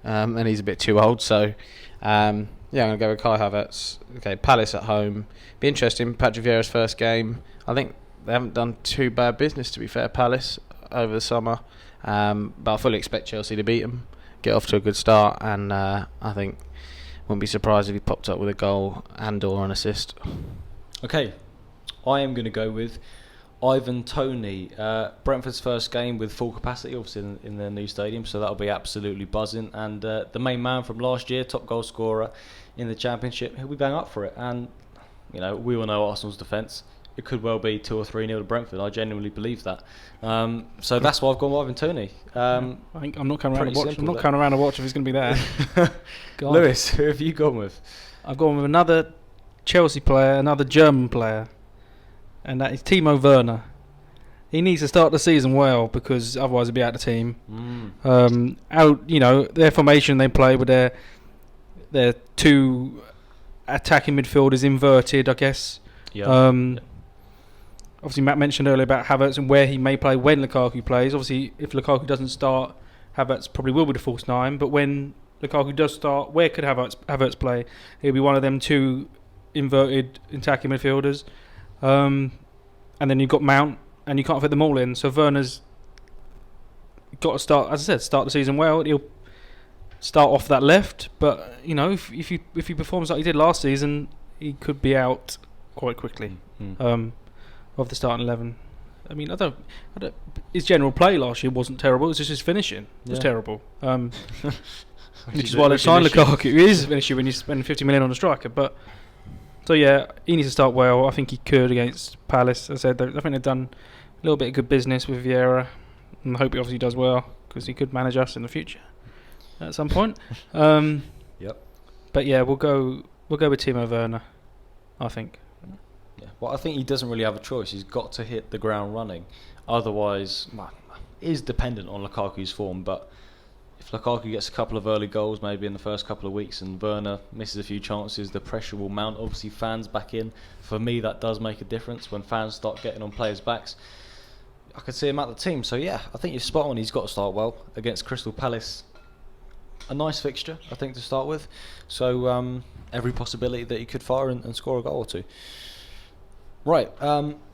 and he's a bit too old. So, I'm going to go with Kai Havertz. Okay, Palace at home. Be interesting. Patrick Vieira's first game. I think they haven't done too bad business, to be fair, Palace, over the summer. But I fully expect Chelsea to beat them, get off to a good start, and I think wouldn't be surprised if he popped up with a goal and or an assist. Okay, I am going to go with Ivan Toney. Brentford's first game with full capacity, obviously in their new stadium, so that'll be absolutely buzzing. And the main man from last year, top goal scorer in the Championship, he'll be bang up for it. And we all know Arsenal's defence. It could well be 2 or 3-0 to Brentford. I genuinely believe that. So that's why I've gone with Ivan Toney. I think I'm not coming around to watch. I'm not coming around to watch if he's going to be there. Lewis, who have you gone with? I've gone with another Chelsea player, another German player, and that is Timo Verna. He needs to start the season well because otherwise he'll be out of the team. Their formation they play with their two attacking midfielders inverted, I guess. Yeah. Obviously, Matt mentioned earlier about Havertz and where he may play when Lukaku plays. Obviously, if Lukaku doesn't start, Havertz probably will be the false nine. But when Lukaku does start, where could Havertz play? He'll be one of them two inverted attacking midfielders. And then you've got Mount, and you can't fit them all in. So Werner's got to start, as I said, start the season well. He'll start off that left, but if he performs like he did last season, he could be out quite quickly of the starting 11. I mean, I don't. His general play last year wasn't terrible. It was just his finishing was terrible. Which is why they signed Lukaku. It is an issue when you spend 50 million on a striker, but. So yeah, he needs to start well. I think he could against Palace. As I said, I think they've done a little bit of good business with Vieira, and I hope he obviously does well because he could manage us in the future at some point. Yep. But yeah, we'll go with Timo Verna, I think. Yeah. Well, I think he doesn't really have a choice. He's got to hit the ground running. Otherwise, it is dependent on Lukaku's form, but if Lukaku gets a couple of early goals, maybe in the first couple of weeks, and Werner misses a few chances, the pressure will mount. Obviously, fans back in. For me, that does make a difference when fans start getting on players' backs. I could see him at the team. So, yeah, I think you're spot on. He's got to start well against Crystal Palace. A nice fixture, I think, to start with. So, every possibility that he could fire and score a goal or two. Right,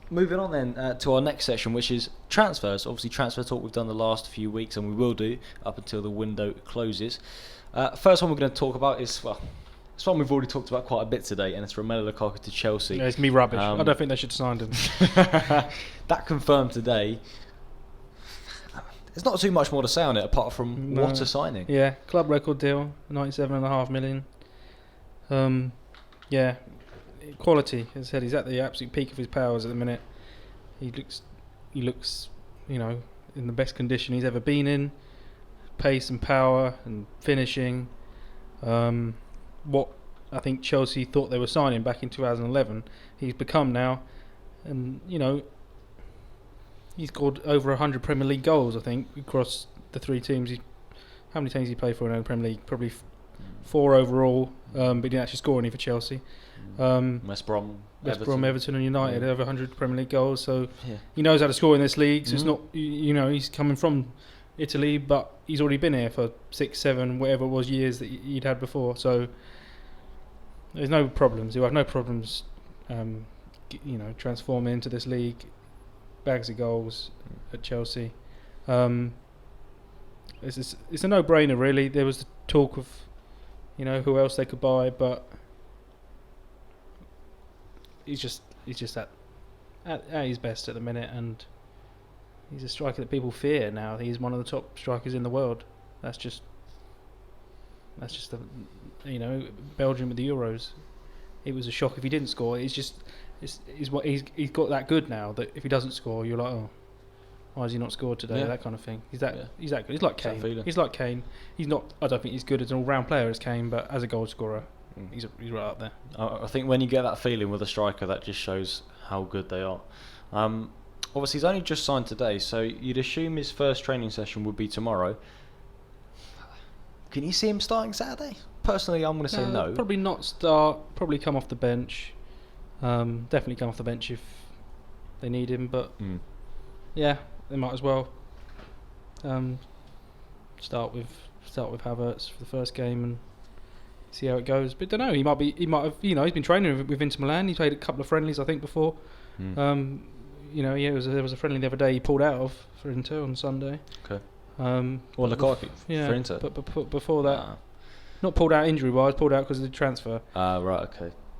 moving on then to our next section, which is transfers. Obviously, transfer talk we've done the last few weeks, and we will do up until the window closes. First one we're going to talk about is, it's one we've already talked about quite a bit today, and it's Romelu Lukaku to Chelsea. Yeah, it's me rubbish. I don't think they should have signed him. That confirmed today. There's not too much more to say on it apart from what a signing. Yeah, club record deal, 97.5 million. Yeah. Quality, as I said, he's at the absolute peak of his powers at the minute. He looks, in the best condition he's ever been in. Pace and power and finishing. What I think Chelsea thought they were signing back in 2011, he's become now, and he's scored over 100 Premier League goals. I think across the three teams. How many teams he played for in the Premier League? Probably 4 overall, but he didn't actually score any for Chelsea. West Brom, Everton and United over 100 Premier League goals, so Yeah. he knows how to score in this league. So it's not, he's coming from Italy, but he's already been here for 6, 7, whatever it was years that he'd had before. So there's no problems. He'll have no problems, transforming into this league. Bags of goals at Chelsea. It's a no-brainer, really. There was the talk of, who else they could buy, but he's just at his best at the minute, and he's a striker that people fear now. He's one of the top strikers in the world. That's just Belgium with the Euros. It was a shock if he didn't score. He's got that good now that if he doesn't score, you're like, oh, why has he not scored today? Yeah. That kind of thing. He's that good. He's like It's that Kane. feeling. He's like Kane. He's not. I don't think he's good as an all-round player as Kane, but as a goal scorer, he's right up there. I think when you get that feeling with a striker, that just shows how good they are. Obviously, he's only just signed today, so you'd assume his first training session would be tomorrow. Can you see him starting Saturday? Personally, I'm going to say no. Probably not start. Probably come off the bench. Definitely come off the bench if they need him, but yeah, they might as well start with Havertz for the first game and see how it goes. But don't know. He might have. He's been training with Inter Milan. He played a couple of friendlies, I think, before. There was a friendly the other day he pulled out of for Inter on Sunday. Okay. Lukaku for Inter. But before that, not pulled out injury-wise, pulled out because of the transfer. Right.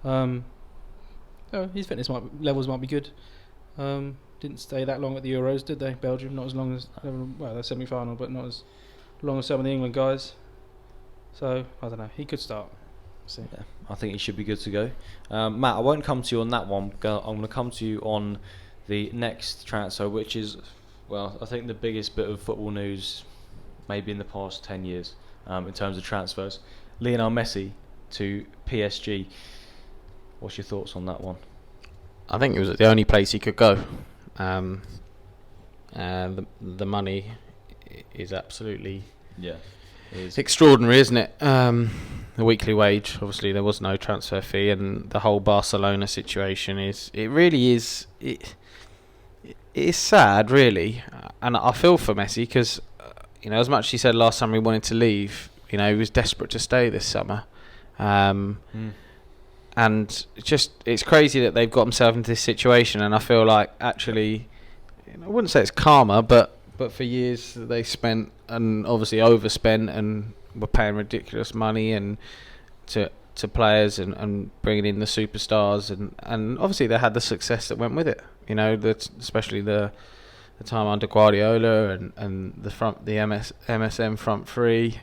Okay. His fitness levels might be good. Didn't stay that long at the Euros, did they? Belgium, not as long as the semi-final, but not as long as some of the England guys. So I don't know. He could start. See. Yeah, I think he should be good to go. Matt, I won't come to you on that one. I'm going to come to you on the next transfer, which is, I think the biggest bit of football news maybe in the past 10 years in terms of transfers. Lionel Messi to PSG. What's your thoughts on that one? I think it was the only place he could go. The money is absolutely extraordinary, isn't it? The weekly wage, obviously there was no transfer fee, and the whole Barcelona situation it is sad, really. And I feel for Messi because as much as he said last summer he wanted to leave, he was desperate to stay this summer. And it's crazy that they've got themselves into this situation, and I feel like actually, I wouldn't say it's karma, but for years they spent and obviously overspent and were paying ridiculous money and to players and bringing in the superstars, and obviously they had the success that went with it. Especially the time under Guardiola and the MSN front three.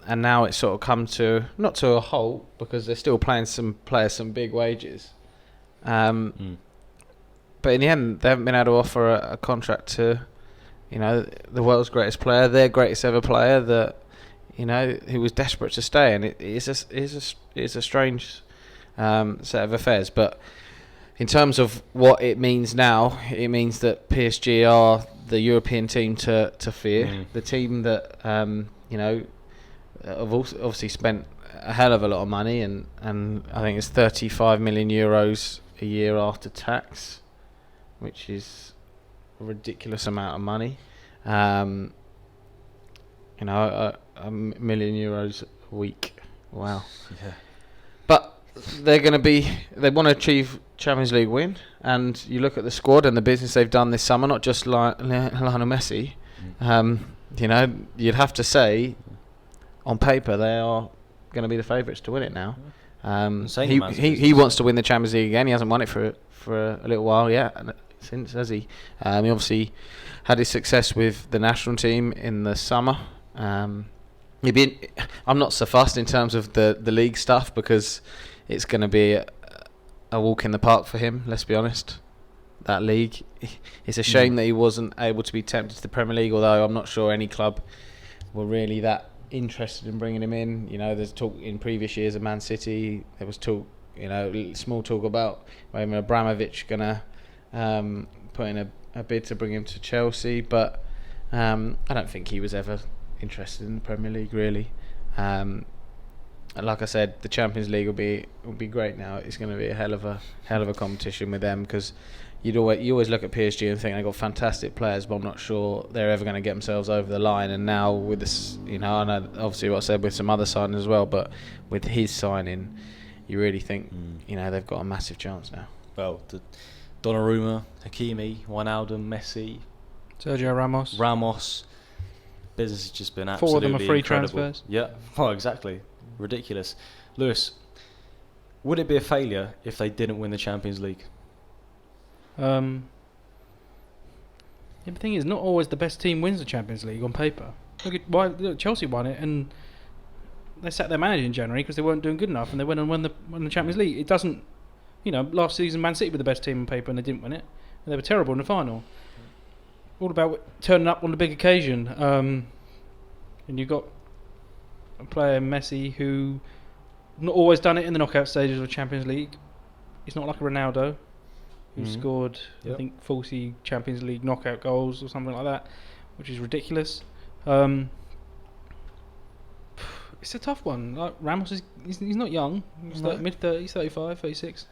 And now it's sort of come to not to a halt because they're still playing some players some big wages, but in the end they haven't been able to offer a contract to, the world's greatest player, their greatest ever player that, who was desperate to stay, and it is a strange set of affairs. But in terms of what it means now, it means that PSG are the European team to fear, the team that have obviously spent a hell of a lot of money, and I think it's 35 million euros a year after tax, which is a ridiculous amount of money. A million euros a week. Wow. Yeah. But they want to achieve Champions League win, and you look at the squad and the business they've done this summer, not just Lionel Messi. You'd have to say, on paper, they are going to be the favourites to win it now. He wants to win the Champions League again. He hasn't won it for a little while yet, since, has he? He obviously had his success with the national team in the summer. I'm not so fussed in terms of the league stuff because it's going to be a walk in the park for him, let's be honest. That league. It's a shame that he wasn't able to be tempted to the Premier League, although I'm not sure any club were really that interested in bringing him in. There's talk in previous years of Man City. There was talk, small talk about whether Abramovich gonna put in a bid to bring him to Chelsea, but I don't think he was ever interested in the Premier League really. And like I said, the Champions League will be great now. It's going to be a hell of a competition with them, because you always look at PSG and think they've got fantastic players, but I'm not sure they're ever going to get themselves over the line. And now with this, I know obviously what I said with some other signings as well, but with his signing, you really think they've got a massive chance now. Well, Donnarumma, Hakimi, Wijnaldum, Messi, Sergio Ramos. Business has just been absolutely 4 of them are free incredible. transfers. Yeah, oh, exactly. Ridiculous. Lewis, would it be a failure if they didn't win the Champions League? The thing is, not always the best team wins the Champions League on paper. Look, Chelsea won it, and they sacked their manager in January because they weren't doing good enough, and they went and won the Champions League. It doesn't, last season Man City were the best team on paper and they didn't win it, and they were terrible in the final. All about turning up on the big occasion, and you've got a player, Messi, who not always done it in the knockout stages of the Champions League. He's not like a Ronaldo, who scored, I think, 40 Champions League knockout goals or something like that, which is ridiculous. It's a tough one. Like Ramos he's not young. He's like mid-30s, 35, 36.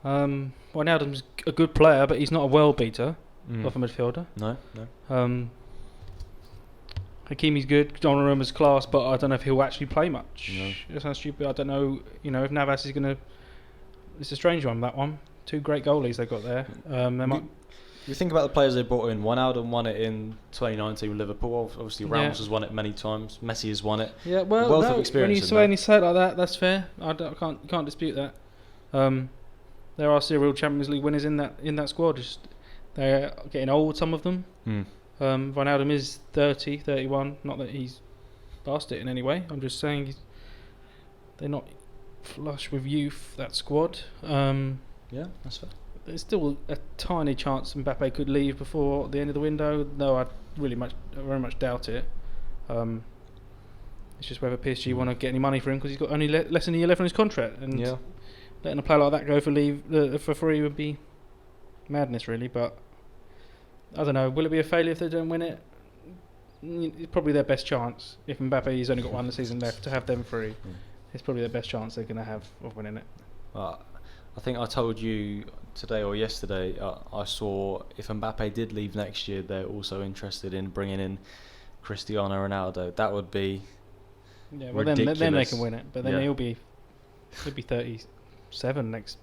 Wijnaldum's a good player, but he's not a world beater off a midfielder. No. Hakimi's good. Donnarumma's class, but I don't know if he'll actually play much. No. It sounds stupid. I don't know. If Navas is gonna. It's a strange one. That one. 2 great goalies they got there. You think about the players they brought in. Wijnaldum won it in 2019 with Liverpool. Obviously, Ramos has won it many times. Messi has won it. Yeah, well, wealth of experience. When you say it like that, that's fair. I can't dispute that. There are serial Champions League winners in that squad. Just they're getting old. Some of them. Wijnaldum is 30, 31. Not that he's past it in any way. I'm just saying they're not flush with youth. That squad. Yeah, that's fair. There's still a tiny chance Mbappe could leave before the end of the window. No, I very much doubt it. It's just whether PSG want to get any money for him, because he's got only less than a year left on his contract, and letting a player like that go for free would be madness, really. But I don't know. Will it be a failure if they don't win it? It's probably their best chance. If Mbappe's only got one season left, to have them free, it's probably their best chance they're going to have of winning it. I think I told you today or yesterday, I saw if Mbappe did leave next year, they're also interested in bringing in Cristiano Ronaldo. That would be ridiculous. Then they can win it. But then he'll be 37 next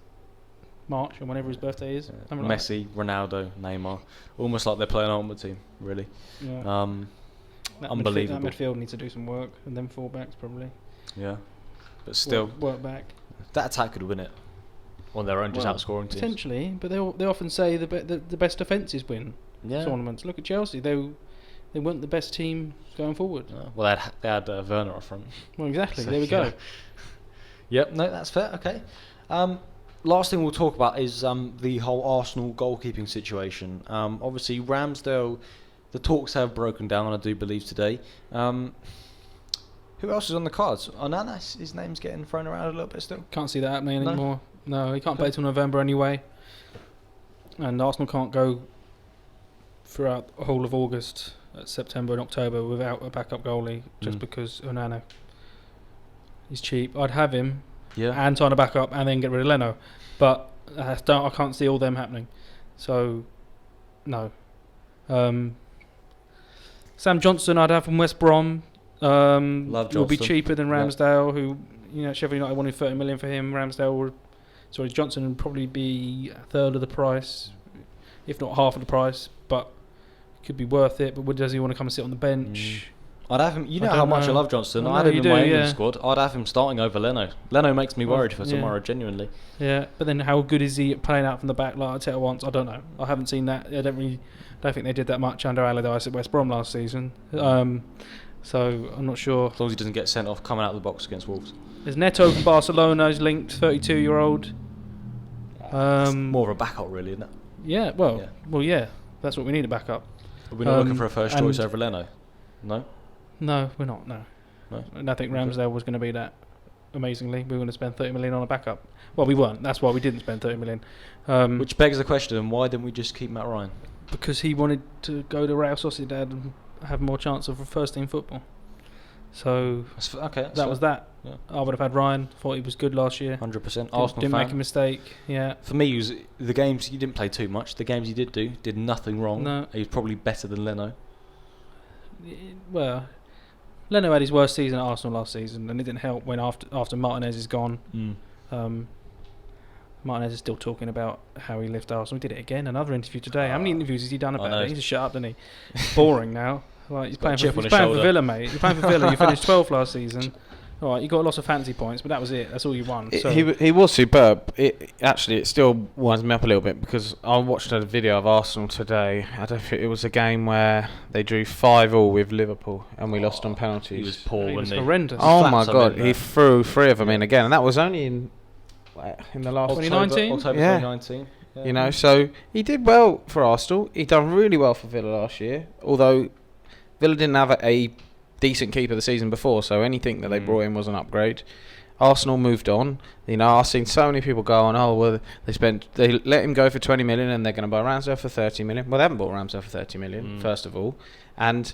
March, or whenever his birthday is. Messi, Ronaldo, Neymar, almost like they're playing Ultimate Team, really. Yeah. Unbelievable. That midfield needs to do some work, and then fullbacks probably. Yeah, but still, work back. That attack could win it on their own, just outscoring teams. Potentially, but they often say the best defences win tournaments. Look at Chelsea; they weren't the best team going forward. Well, they had Verna up front. Well, exactly. So there we go. Yep. No, that's fair. Okay. Last thing we'll talk about is the whole Arsenal goalkeeping situation. Obviously, Ramsdale, the talks have broken down, I do believe, today. Who else is on the cards? Onana, his name's getting thrown around a little bit still. Can't see that happening anymore. No, he can't play till November anyway. And Arsenal can't go throughout the whole of August, September and October without a backup goalie, just because Onana is cheap. I'd have him and sign a backup and then get rid of Leno. But I can't see all them happening. So, no. Sam Johnson I'd have from West Brom. Love Johnson. Will be cheaper than Ramsdale, who, Sheffield United wanted 30 million for him. Johnson would probably be a third of the price, if not half of the price, but could be worth it. But does he want to come and sit on the bench? I'd have him. You know how much I love Johnson. I'd have him in my England squad. I'd have him starting over Leno. Leno makes me worried for tomorrow, genuinely. Yeah, but then how good is he at playing out from the back like Arteta wants? I don't know. I haven't seen that. I don't think they did that much under Allardyce at West Brom last season. So I'm not sure. As long as he doesn't get sent off coming out of the box against Wolves. There's Neto from Barcelona, who's linked, 32-year-old. More of a backup, really, isn't it? Yeah, well, that's what we need, a backup. Are we not looking for a first choice over Leno? No? No, we're not, no. And I think Ramsdale was going to be that, amazingly. We were going to spend 30 million on a backup. Well, we weren't. That's why we didn't spend 30 million. Which begs the question, why didn't we just keep Matt Ryan? Because he wanted to go to Real Sociedad and have more chance of first-team football. So Okay, that was that. Yeah. I would have had Ryan. Thought he was good last year. 100%. Didn't make a mistake. Yeah. For me, the games he didn't play too much. The games he did nothing wrong. No. He was probably better than Leno. Well, Leno had his worst season at Arsenal last season, and it didn't help when after Martinez is gone. Martinez is still talking about how he left Arsenal. He did it again. Another interview today. How many interviews has he done about it? He just shut up, didn't he? Boring now. Like he's playing for Villa, mate. You're playing for Villa. You finished 12th last season. All right, you got lots of fancy points, but that was it. That's all you won. So. He was superb. It still winds me up a little bit because I watched a video of Arsenal today. I don't think it was a game where they drew 5-5 with Liverpool and we lost on penalties. He was poor, he was wasn't he? horrendous. Oh my God, he threw 3 of them in again, and that was only in the last 2019. October yeah. 2019. Yeah. You know, so he did well for Arsenal. He done really well for Villa last year, although Villa didn't have a decent keeper the season before, so anything that they brought in was an upgrade. Arsenal moved on. You know, I've seen so many people go on, oh well, they let him go for 20 million and they're going to buy Ramsdale for 30 million. Well, they haven't bought Ramsdale for 30 million, first of all, and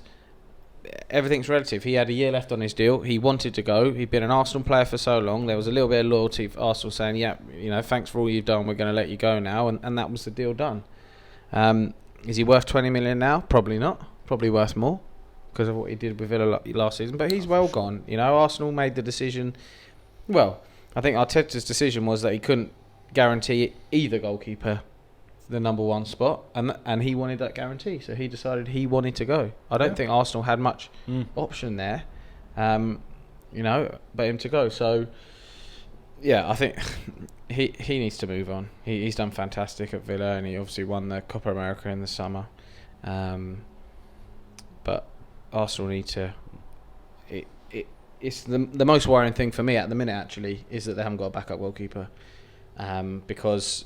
everything's relative. He had a year left on his deal. He wanted to go. He'd been an Arsenal player for so long. There was a little bit of loyalty for Arsenal saying, yeah, you know, thanks for all you've done. We're going to let you go now, and that was the deal done. Is he worth 20 million now? Probably not. Probably worth more because of what he did with Villa last season. But he's well gone. You know, Arsenal made the decision. Well, I think Arteta's decision was that he couldn't guarantee either goalkeeper the number 1 spot, and he wanted that guarantee, so he decided he wanted to go. I don't think Arsenal had much option there, you know, but him to go. So, yeah, I think he needs to move on. He's done fantastic at Villa, and he obviously won the Copa America in the summer. But Arsenal need to. It's the most worrying thing for me at the minute, actually, is that they haven't got a backup goalkeeper, because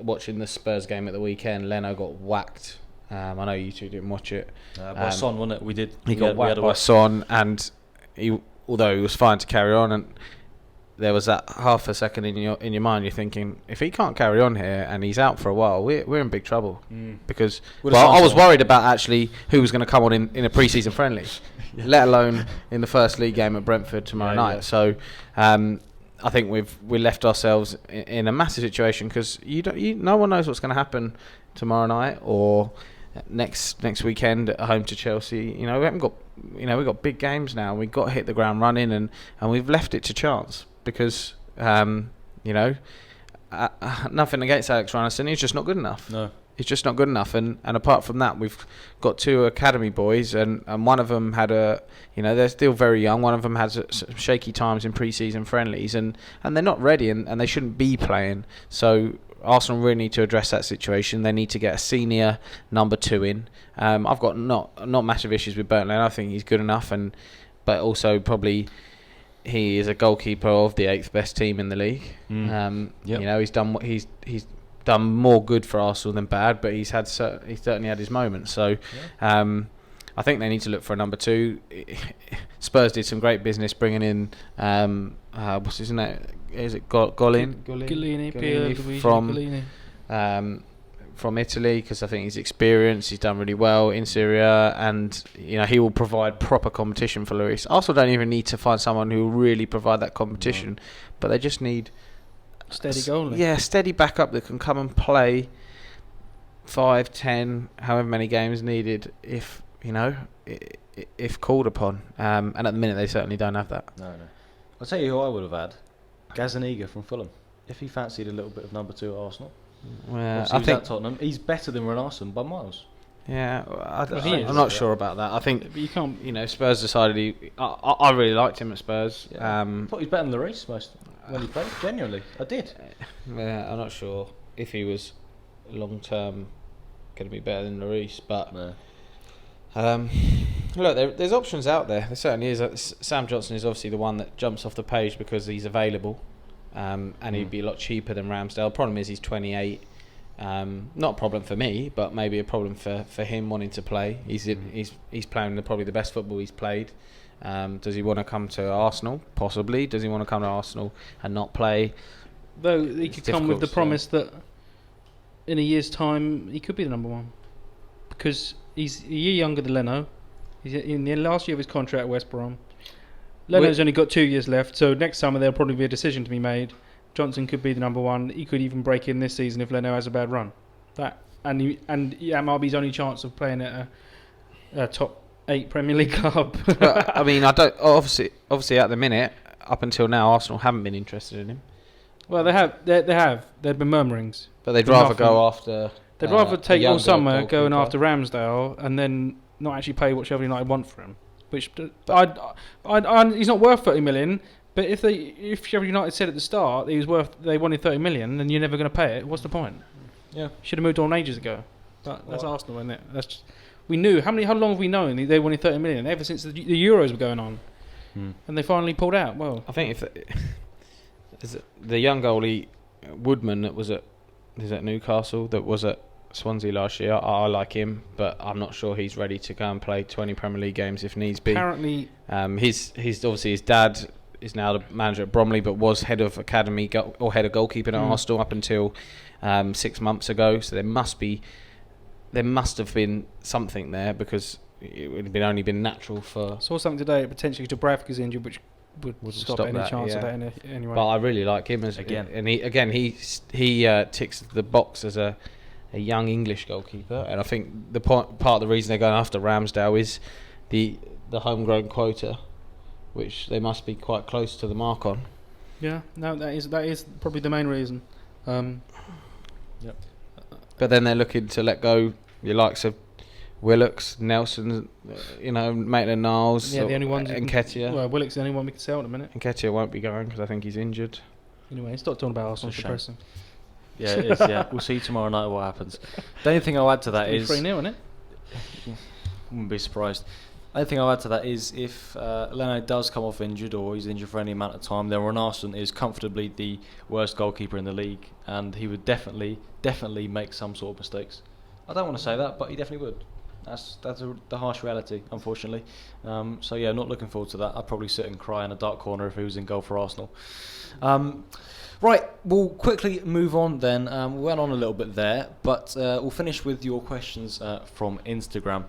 watching the Spurs game at the weekend, Leno got whacked. I know you two didn't watch it. By Son, wasn't it? We did. He got whacked by Son, and although he was fine to carry on, and there was that half a second in your mind, you're thinking, if he can't carry on here and he's out for a while, we're in big trouble. Because I was worried about actually who was going to come on in a pre-season friendly, let alone in the first league game at Brentford tomorrow night. Yeah. So I think we left ourselves in a massive situation because no one knows what's going to happen tomorrow night or next weekend at home to Chelsea. You know, we've got big games now. We've got to hit the ground running, and we've left it to chance because you know, nothing against Alex Ranison, he's just not good enough. No. He's just not good enough, and apart from that, we've got 2 academy boys, and one of them had they're still very young. One of them had some shaky times in pre-season friendlies, and they're not ready, and they shouldn't be playing. So Arsenal really need to address that situation. They need to get a senior number 2 in. I've got not massive issues with Burnley. I think he's good enough, but also probably he is a goalkeeper of the 8th best team in the league. Yep. You know, he's done more good for Arsenal than bad, but he's certainly had his moments. So I think they need to look for a number 2. Spurs did some great business bringing in what's his name? Is it Golini from Italy, because I think he's experienced. He's done really well in Serie A, and you know he will provide proper competition for Lloris. Arsenal don't even need to find someone who will really provide that competition, but they just need steady goalie. Yeah, steady backup that can come and play 5, 10, however many games needed if called upon. And at the minute they certainly don't have that. No. I'll tell you who I would have had. Gazzaniga from Fulham. If he fancied a little bit of number 2 at Arsenal. Well, I think at Tottenham, he's better than Renarson by miles. Yeah, I'm not sure about that. I think but you can't. You know, Spurs decided I really liked him at Spurs. Yeah. I thought he was better than Lloris when he played. Genuinely, I did. Yeah, I'm not sure if he was long term going to be better than Lloris, but look, there's options out there. There certainly is. Sam Johnson is obviously the one that jumps off the page because he's available, and he'd be a lot cheaper than Ramsdale. Problem is he's 28. Not a problem for me, but maybe a problem for him wanting to play. He's playing probably the best football he's played. Does he want to come to Arsenal? Possibly. Does he want to come to Arsenal and not play? Though he could come with the promise that in a year's time he could be the number 1, because he's a year younger than Leno. He's in the last year of his contract at West Brom. Leno's only got 2 years left, so next summer there'll probably be a decision to be made. Johnson could be the number one. He could even break in this season if Leno has a bad run. That might be his only chance of playing at a top 8 Premier League club. But, I mean, I don't. Obviously, at the minute, up until now, Arsenal haven't been interested in him. Well, they have. There've been murmurings, but they'd rather go after. They'd rather take all summer going after Ramsdale and then not actually pay what Sheffield United want for him. Which he's not worth 30 million. But if Sheffield United said at the start they wanted 30 million, then you're never going to pay it. What's the point? Yeah, should have moved on ages ago. But that's Arsenal, isn't it? We knew how long have we known they wanted 30 million ever since the Euros were going on, and they finally pulled out. Well, I think is it the young goalie Woodman that was at Newcastle that was at Swansea last year. I like him, but I'm not sure he's ready to go and play 20 Premier League games if needs be. Apparently, he's obviously his dad is now the manager at Bromley, but was head of academy or head of goalkeeping at Arsenal up until 6 months ago. So there must have been something there, because it would have only been natural for. Saw something today potentially to Bradford's injured, which would stop any that, chance of that anyway. But I really like him and he ticks the box as a young English goalkeeper, and I think part of the reason they're going after Ramsdale is the homegrown quota, which they must be quite close to the mark on. Yeah, no, that is probably the main reason. Yep. But then they're looking to let go your likes of Willocks, Nelson, Maitland-Niles, the only ones. Nketiah. Well, Willock's the only one we can sell at the minute. Nketiah won't be going because I think he's injured. Anyway, stop talking about Arsenal. Depressing. Yeah, it is. Yeah, we'll see tomorrow night what happens. The only thing I'll add to that is 3-0, isn't it? Wouldn't be surprised. The only thing I'll add to that is if Leno does come off injured, or he's injured for any amount of time, then Renarsson is comfortably the worst goalkeeper in the league, and he would definitely make some sort of mistakes. I don't want to say that, but he definitely would. That's the harsh reality, unfortunately. So yeah, not looking forward to that. I'd probably sit and cry in a dark corner if he was in goal for Arsenal. Right, we'll quickly move on then. We went on a little bit there, but we'll finish with your questions from Instagram.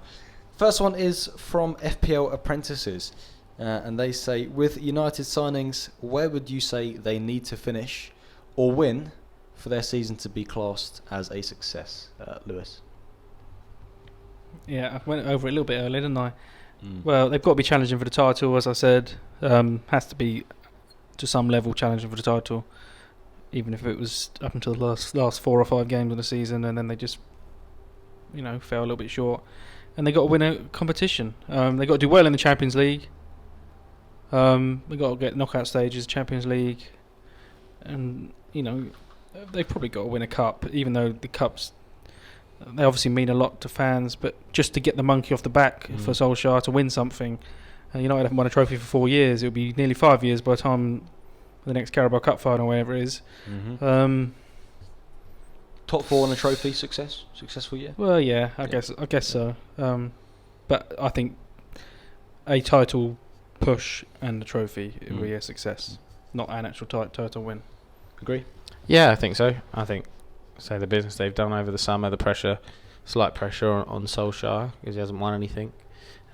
First one is from FPL Apprentices, and they say, with United signings, where would you say they need to finish or win for their season to be classed as a success, Lewis? Yeah, I went over it a little bit earlier, didn't I? Well, they've got to be challenging for the title, as I said. Has to be to some level challenging for the title, even if it was up until the last 4 or 5 games of the season, and then they just, fell a little bit short. And they got to win a competition. They got to do well in the Champions League. They got to get knockout stages, Champions League, and they've probably got to win a cup, even though the cups, they obviously mean a lot to fans. But just to get the monkey off the back for Solskjaer to win something, United haven't won a trophy for 4 years. It'll be nearly 5 years by the time the next Carabao Cup final, wherever it is. Top 4 in a trophy, successful year. Well, yeah, I guess so. But I think a title push and a trophy will be a success, not an actual title win. Agree? Yeah, I think so. I think, the business they've done over the summer, the slight pressure on Solskjaer because he hasn't won anything.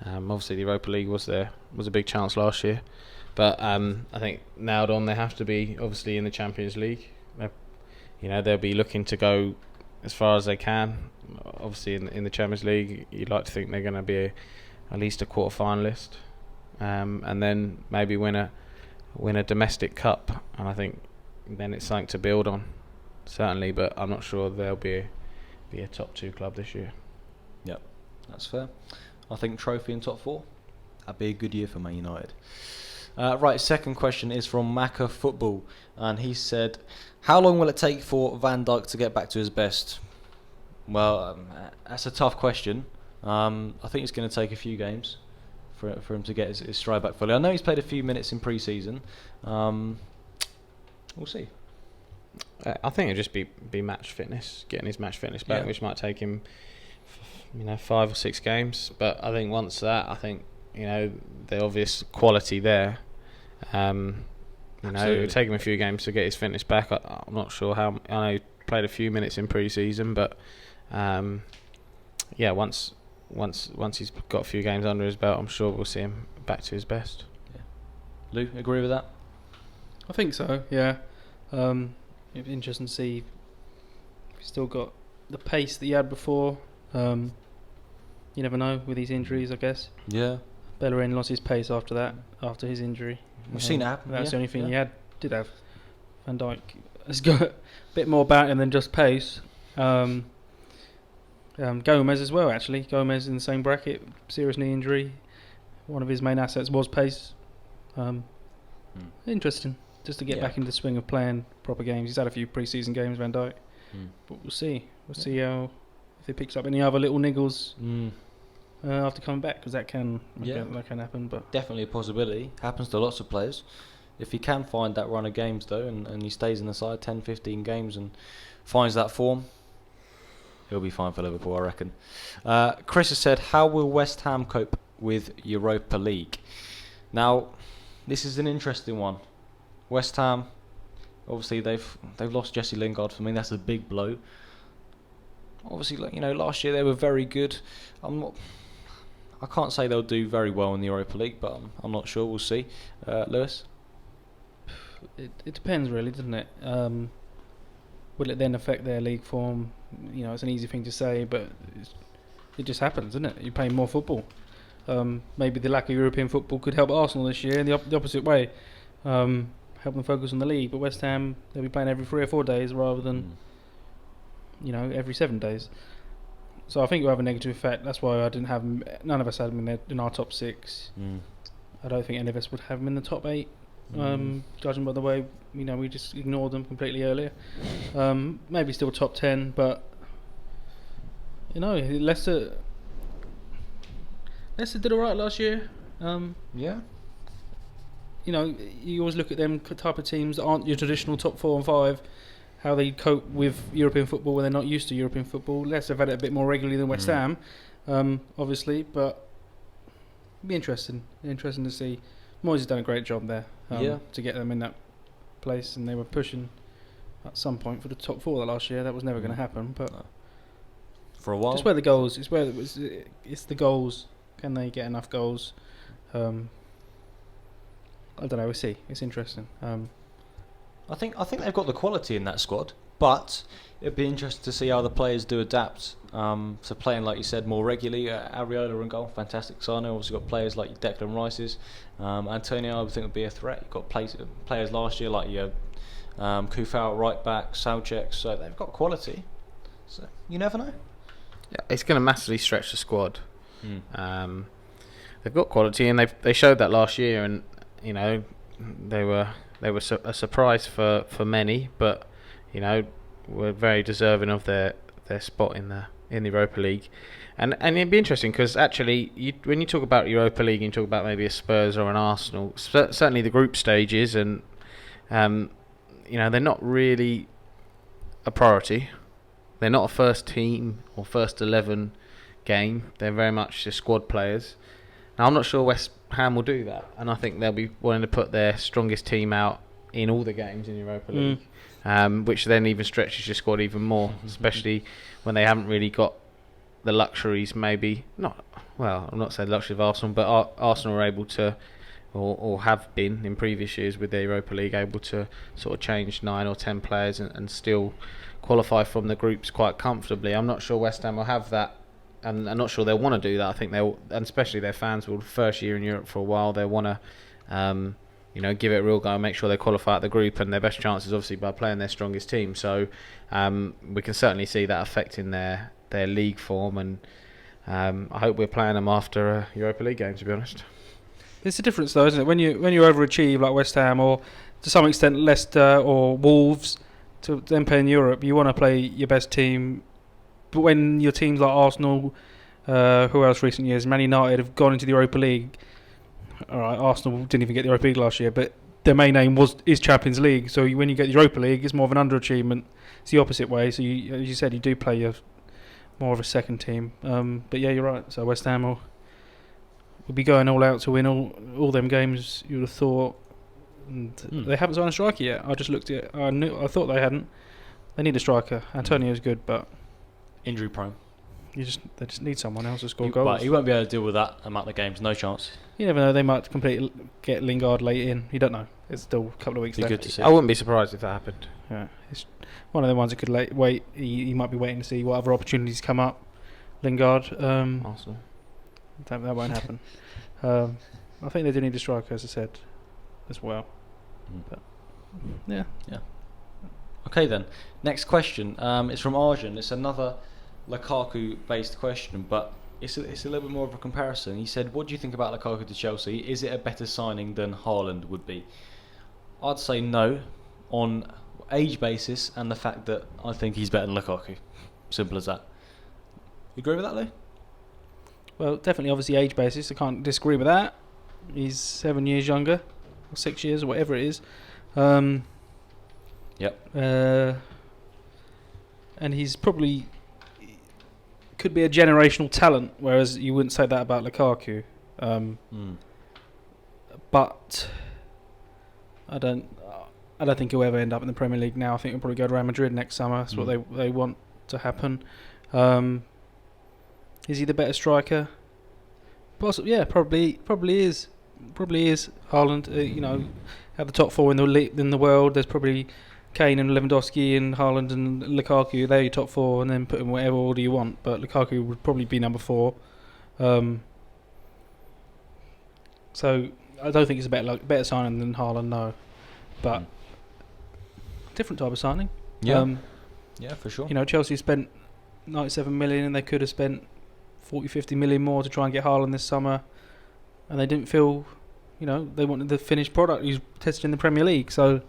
Obviously, the Europa League was a big chance last year, but I think nailed on they have to be obviously in the Champions League. They'll be looking to go as far as they can. Obviously, in the Champions League, you'd like to think they're going to be at least a quarter-finalist, and then maybe win a domestic cup. And I think then it's something to build on, certainly. But I'm not sure they'll be a top 2 club this year. Yep, that's fair. I think trophy in top 4. That'd be a good year for Man United. Right, second question is from Macca Football, and he said, how long will it take for Van Dyke to get back to his best? Well, that's a tough question. I think it's going to take a few games for him to get his stride back fully. I know he's played a few minutes in pre-season. We'll see. I think it'll just be match fitness, getting his match fitness back, which might take him 5 or 6 games. But I think once that, I think the obvious quality there. It'll take him a few games to get his fitness back. I'm not sure how. I know he played a few minutes in pre-season, but once he's got a few games under his belt, I'm sure we'll see him back to his best. Lou, agree with that? I think so. Yeah. It'd be interesting to see if he's still got the pace that he had before. You never know with these injuries, I guess. Yeah. Bellerin lost his pace after that, after his injury. We've seen it happen. That's the only thing he did have. Van Dijk has got a bit more about him than just pace. Gomez as well, actually. Gomez in the same bracket, serious knee injury. One of his main assets was pace. Interesting, just to get back into the swing of playing proper games. He's had a few pre-season games, Van Dijk, but we'll see. We'll see how if he picks up any other little niggles after coming back, because that can happen. But definitely a possibility. Happens to lots of players. If he can find that run of games though, and he stays in the side 10, 15 games and finds that form, he'll be fine for Liverpool, I reckon. Chris has said, how will West Ham cope with Europa League? Now, this is an interesting one. West Ham, obviously they've lost Jesse Lingard. For me, that's a big blow. Obviously, last year they were very good. I can't say they'll do very well in the Europa League, but I'm not sure. We'll see. Lewis? It depends, really, doesn't it? Will it then affect their league form? It's an easy thing to say, but it just happens, doesn't it? You're playing more football. Maybe the lack of European football could help Arsenal this year in the opposite way. Help them focus on the league. But West Ham, they'll be playing every 3 or 4 days rather than every 7 days. So I think it will have a negative effect. That's why none of us had them in our top 6. I don't think any of us would have them in the top 8. Judging by the way we just ignored them completely earlier. Maybe still top 10, but Leicester did alright last year. You always look at them type of teams that aren't your traditional top 4 and 5, how they cope with European football when they're not used to European football. Leicester have had it a bit more regularly than West Ham, obviously, but it'd be interesting to see. Moyes has done a great job there to get them in that place, and they were pushing at some point for the top 4 last year. That was never going to happen, but for a while, it's where the goals. It's the goals. Can they get enough goals? I don't know. We'll see. It's interesting. I think they've got the quality in that squad, but it'd be interesting to see how the players do adapt to playing, like you said, more regularly. Areola in goal, fantastic signing. Obviously got players like Declan Rice's. Antonio, I would think, would be a threat. You've got players last year like Kufau at right back, Soucek, so they've got quality. So you never know. Yeah, it's going to massively stretch the squad. They've got quality, and they showed that last year, and they were a surprise for many, but were very deserving of their spot in the Europa League, and it'd be interesting because actually when you talk about Europa League, you talk about maybe a Spurs or an Arsenal, certainly the group stages, and they're not really a priority. They're not a first team or first 11 game. They're very much just squad players. Now I'm not sure West Ham will do that, and I think they'll be wanting to put their strongest team out in all the games in Europa League, which then even stretches your squad even more, especially when they haven't really got the luxuries. Maybe not. Well, I'm not saying the luxury of Arsenal, but Arsenal are able to, or have been in previous years with their Europa League, able to sort of change 9 or 10 players and still qualify from the groups quite comfortably. I'm not sure West Ham will have that. And I'm not sure they'll want to do that. I think they'll, and especially their fans, will first year in Europe for a while. They'll want to, give it a real go and make sure they qualify at the group. And their best chance is obviously by playing their strongest team. So we can certainly see that affecting their league form. And I hope we're playing them after a Europa League game, to be honest. It's a difference, though, isn't it? When you overachieve like West Ham, or to some extent Leicester or Wolves, to then play in Europe, you want to play your best team. But when your teams like Arsenal, who else recent years, Man United have gone into the Europa League. All right, Arsenal didn't even get the Europa League last year, but their main aim is Champions League. So when you get the Europa League, it's more of an underachievement. It's the opposite way. So as you said, you do play more of a second team. But yeah, you're right. So West Ham will be going all out to win all them games, you would have thought. And they haven't signed a striker yet. I just looked at it. I thought they hadn't. They need a striker. Antonio's good, but injury prone. They just need someone else to score But goals. he won't be able to deal with that amount of games. No chance. You never know. They might get Lingard late in. You don't know. It's still a couple of weeks Be left. good to see. I wouldn't be surprised if that happened. Yeah, it's one of the ones that could wait. He might be waiting to see what other opportunities come up. Lingard. Arsenal. That won't happen. I think they do need a striker, as I said, as well. But, yeah. Okay then. Next question. It's from Arjun. It's another Lukaku-based question, but it's a little bit more of a comparison. He said, "What do you think about Lukaku to Chelsea? Is it a better signing than Haaland would be?" I'd say no, on age basis and the fact that I think he's better than Lukaku. Simple as that. You agree with that, Lou? Well, definitely, obviously, age basis. I can't disagree with that. He's 7 years younger, or 6 years, or whatever it is. Yep. And he's probably could be a generational talent, whereas you wouldn't say that about Lukaku. But I don't think he'll ever end up in the Premier League now. I think he'll probably go to Real Madrid next summer. That's what they want to happen. Is he the better striker? Possibly, yeah, probably is. Probably is. Haaland, at the top four in the world, there's probably Kane and Lewandowski and Haaland and Lukaku. They're your top four, and then put in whatever order you want. But Lukaku would probably be number 4. So I don't think it's a better signing than Haaland, no. But different type of signing. Yeah. Yeah, for sure. Chelsea spent 97 million, and they could have spent 40-50 million more to try and get Haaland this summer, and they didn't feel, they wanted the finished product. He's tested in the Premier League, so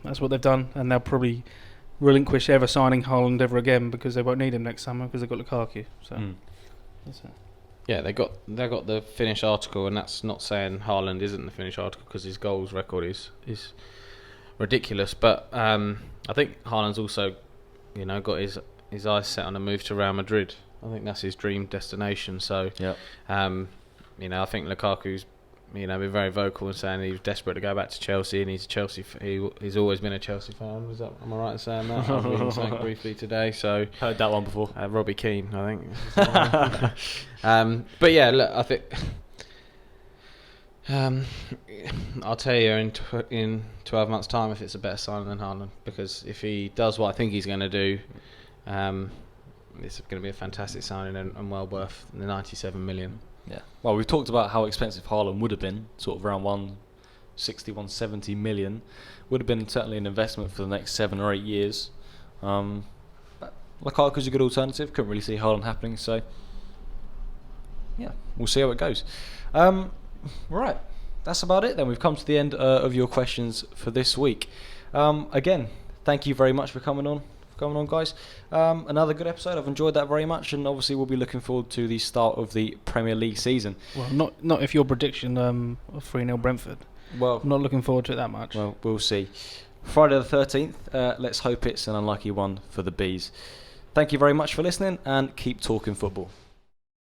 that's what they've done, and they'll probably relinquish ever signing Haaland ever again because they won't need him next summer because they've got Lukaku. So that's it. Yeah, they got the finished article, and that's not saying Haaland isn't the finished article because his goals record is ridiculous. But I think Haaland's also, got his eyes set on a move to Real Madrid. I think that's his dream destination. So, I think Lukaku's, been very vocal in saying he was desperate to go back to Chelsea, and he's always been a Chelsea fan. Am I right in saying that? I was reading something briefly today. So heard that one before. Robbie Keane, I think. But yeah, look, I think I'll tell you in 12 months' time if it's a better signing than Haaland, because if he does what I think he's going to do, it's going to be a fantastic signing and well worth the 97 million. Yeah. Well, we've talked about how expensive Haaland would have been, sort of around 160, 170 million. Would have been certainly an investment for the next 7 or 8 years. But Lukaku's a good alternative. Couldn't really see Haaland happening, so yeah, we'll see how it goes. Right, that's about it then. We've come to the end of your questions for this week. Again, thank you very much for coming on, guys. Another good episode. I've enjoyed that very much, and obviously we'll be looking forward to the start of the Premier League season. Well, not if your prediction of 3-0 Brentford. Well, I'm not looking forward to it that much. Well, we'll see. Friday the 13th. Let's hope it's an unlucky one for the Bees. Thank you very much for listening, and keep talking football.